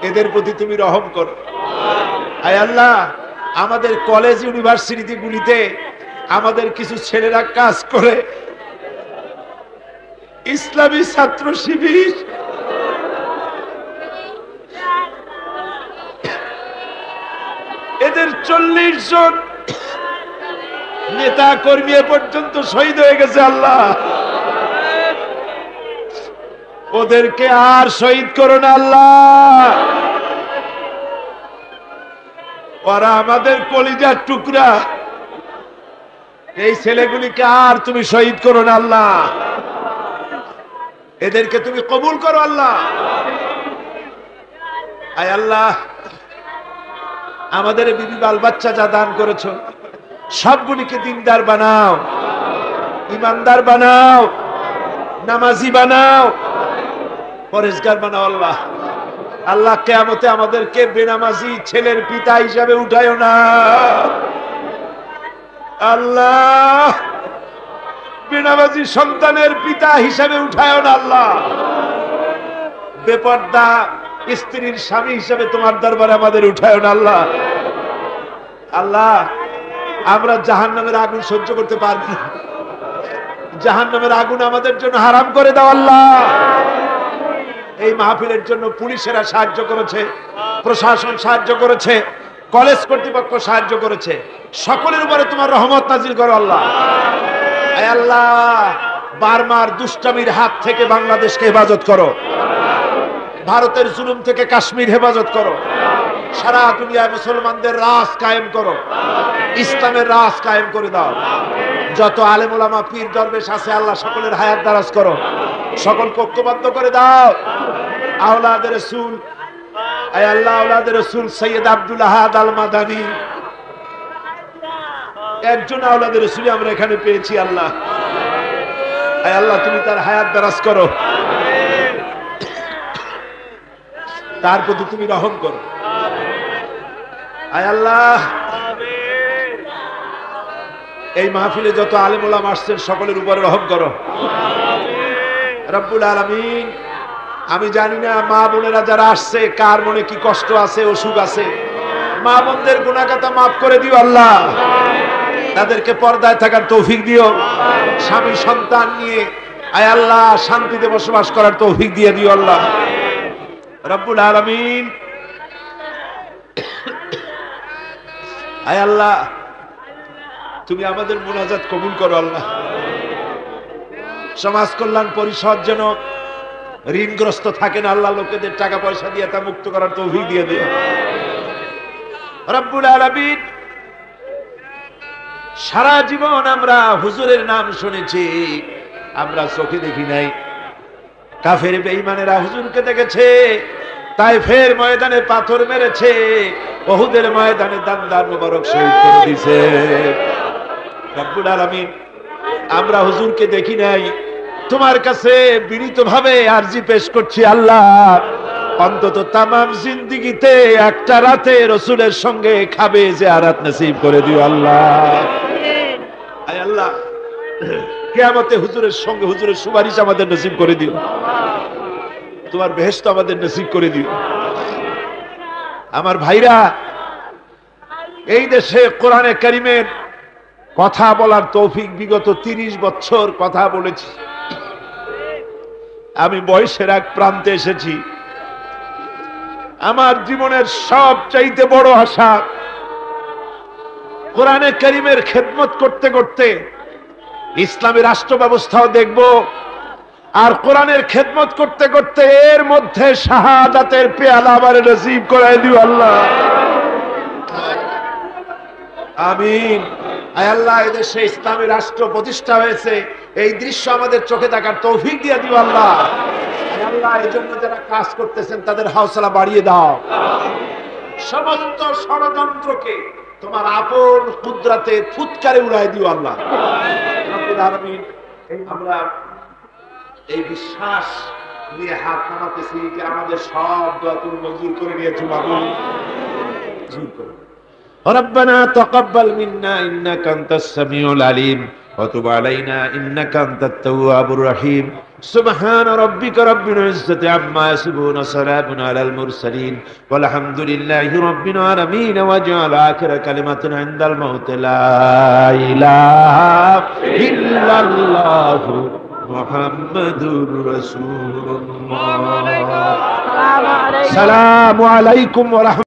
এদের প্রতি তুমি রহম করো। আয় আল্লাহ আমাদের কলেজ ইউনিভার্সিটি গুলিতে আমাদের কিছু ছেলেরা কাজ করে, ইসলামী ছাত্র শিবির, এদের 40 জন নেতা কর্মী এ পর্যন্ত শহীদ হয়ে গেছে আল্লাহ, ওদেরকে আর শহীদ করো না আল্লাহ। ওরা আমাদের কলিজার টুকরা, এই ছেলেগুলিকে আর তুমি শহীদ করো না আল্লাহ, এদেরকে তুমি কবুল করো আল্লাহ। আয় আল্লাহ আমাদের বিবি বাল বাচ্চা যা দান করেছো সবগুলিকে দিনদার বানাও, ইমানদার বানাও, নামাজি বানাও, পরেশগার বানাও আল্লাহ। আল্লাহ কিয়ামতে আমাদেরকে বেনামাজি ছেলের পিতা হিসাবে উঠায়ও না আল্লাহ, বেনামাজি সন্তানের পিতা হিসাবে উঠায়ও না আল্লাহ, বেপর্দা স্ত্রীর স্বামী হিসাবে তোমার দরবারে আমাদের উঠায়ও না আল্লাহ। আল্লাহ আমরা জাহান্নামের আগুন সহ্য করতে পারবো না, জাহান্নামের আগুন আমাদের জন্য হারাম করে দাও আল্লাহ। এই মাহফিলের জন্য পুলিশেরা সাহায্য করেছে, প্রশাসন সাহায্য করেছে, কলেজ কর্তৃপক্ষ সাহায্য করেছে, সকলের উপরে তোমার রহমত নাজিল করো আল্লাহ। আয় আল্লাহ বার্মার দুষ্টামির হাত থেকে বাংলাদেশকে হেফাজত করো, ভারতের জুলুম থেকে কাশ্মীর হেফাজত করো, সারা দুনিয়ায় মুসলমানদের রাজ কায়েম করো, ইসলামের রাজ কায়েম করে দাও। যত আলেম ওলামা পীর দরবেশ আছে আল্লাহ সকলের হায়াত দারাজ করো, সকলকে ঐক্যবদ্ধ করে দাও। আওলাদ রাসূল, আয় আল্লাহ আওলাদ রাসূল সৈয়দ আব্দুল আহাদ আল মাদানী, একজন আওলাদ রাসূল আমরা এখানে পেয়েছি আল্লাহ। আয় আল্লাহ তুমি তার হায়াত দারাজ করো, তার প্রতি তুমি রহম করো। আয় আল্লাহ এই মাহফিলে যত আলেম ওলামা আসছেন সকলের উপরে রহম করো রব্বুল আলামিন। আমি জানি না মা বোনেরা যারা আসছে কার মনে কি কষ্ট আছে, অসুখ আছে, মা বোনদের গুনাহ খাতা মাফ করে দিও আল্লাহ, তাদেরকে পর্দায় থাকার তৌফিক দিও, স্বামী সন্তান নিয়ে আয় আল্লাহ শান্তিতে বসবাস করার তৌফিক দিয়ে দিও আল্লাহ রব্বুল আলামিন। আয় আল্লাহ, তুমি আমাদের মুনাজাত কবুল করো আল্লাহ। সমাজ কল্যাণ পরিষদ যেন ঋণগ্রস্ত থাকেন আল্লাহ, লোকেদের টাকা পয়সা দিয়ে তা মুক্ত করার তৌফিক দিয়ে দিও রব্বুল আলামিন। সারা জীবন আমরা হুজুরের নাম শুনেছি, আমরা চোখে দেখি নাই। কাফের বেঈমানেরা হুজুরকে দেখেছে, তাইফের ময়দানে পাথর মেরেছে, উহুদের ময়দানে দান্দার মোবারক শহীদ করে দিয়েছে রব্বুল আলামিন। আমরা হুজুরকে দেখি নাই, তোমার কাছে বিনীতভাবে আরজি পেশ করছি আল্লাহ, অন্তত তামাম জিন্দেগিতে একটা রাতে রসুলের সঙ্গে খাবে জিয়ারত নসিব করে দিও আল্লাহ। আয় আল্লাহ, কিয়ামতে হুজুরের সঙ্গে হুজুরের সুপারিশ আমাদের নসিব করে দিও, তোমার বেহেশত আমাদের নসিব করে দিও। আমার ভাইরা, এই দেশে কোরআনে কারীমের কথা বলার তৌফিক বিগত 30 বছর কথা বলেছি। আমি বয়সের এক প্রান্তে এসেছি। আমার জীবনের সবচাইতে বড় আশা কোরআনে কারীমের খেদমত করতে করতে ইসলামী রাষ্ট্র ব্যবস্থাও দেখব, আর কোরআনের খেদমত করতে করতে এর মধ্যে শাহাদাতের পেয়ালা আমার নসিব করায় দিও আল্লাহ। আমিন। আয় আল্লাহ, এদেশে ইসলামী রাষ্ট্র প্রতিষ্ঠা হয়েছে, এই দৃশ্য আমাদের চোখে দেখার তৌফিক দিয়ে দিও আল্লাহ। আয় আল্লাহ, এই জন্য যারা কাজ করতেছেন তাদের হৌসলা বাড়িয়ে দাও। সমস্ত ষড়যন্ত্রকে তোমার আপন কুদরতে ফুৎকারে উড়াই দিও আল্লাহ। আমরা এই বিশ্বাস নিয়ে হাত নামাতেছি যে আমাদের সব দোয়া তুমি মঞ্জুর করে নিয়েছো বাবু, মঞ্জুর করো। ربنا تقبل منا إنك أنت السميع العليم وتب علينا إنك أنت التواب الرحيم سبحان ربك رب العزة عما يصفون وسلام على المرسلين والحمد لله رب العالمين واجعل آخر كلمة عند الموت لا إله إلا الله محمد رسول الله. السلام عليكم ورحمة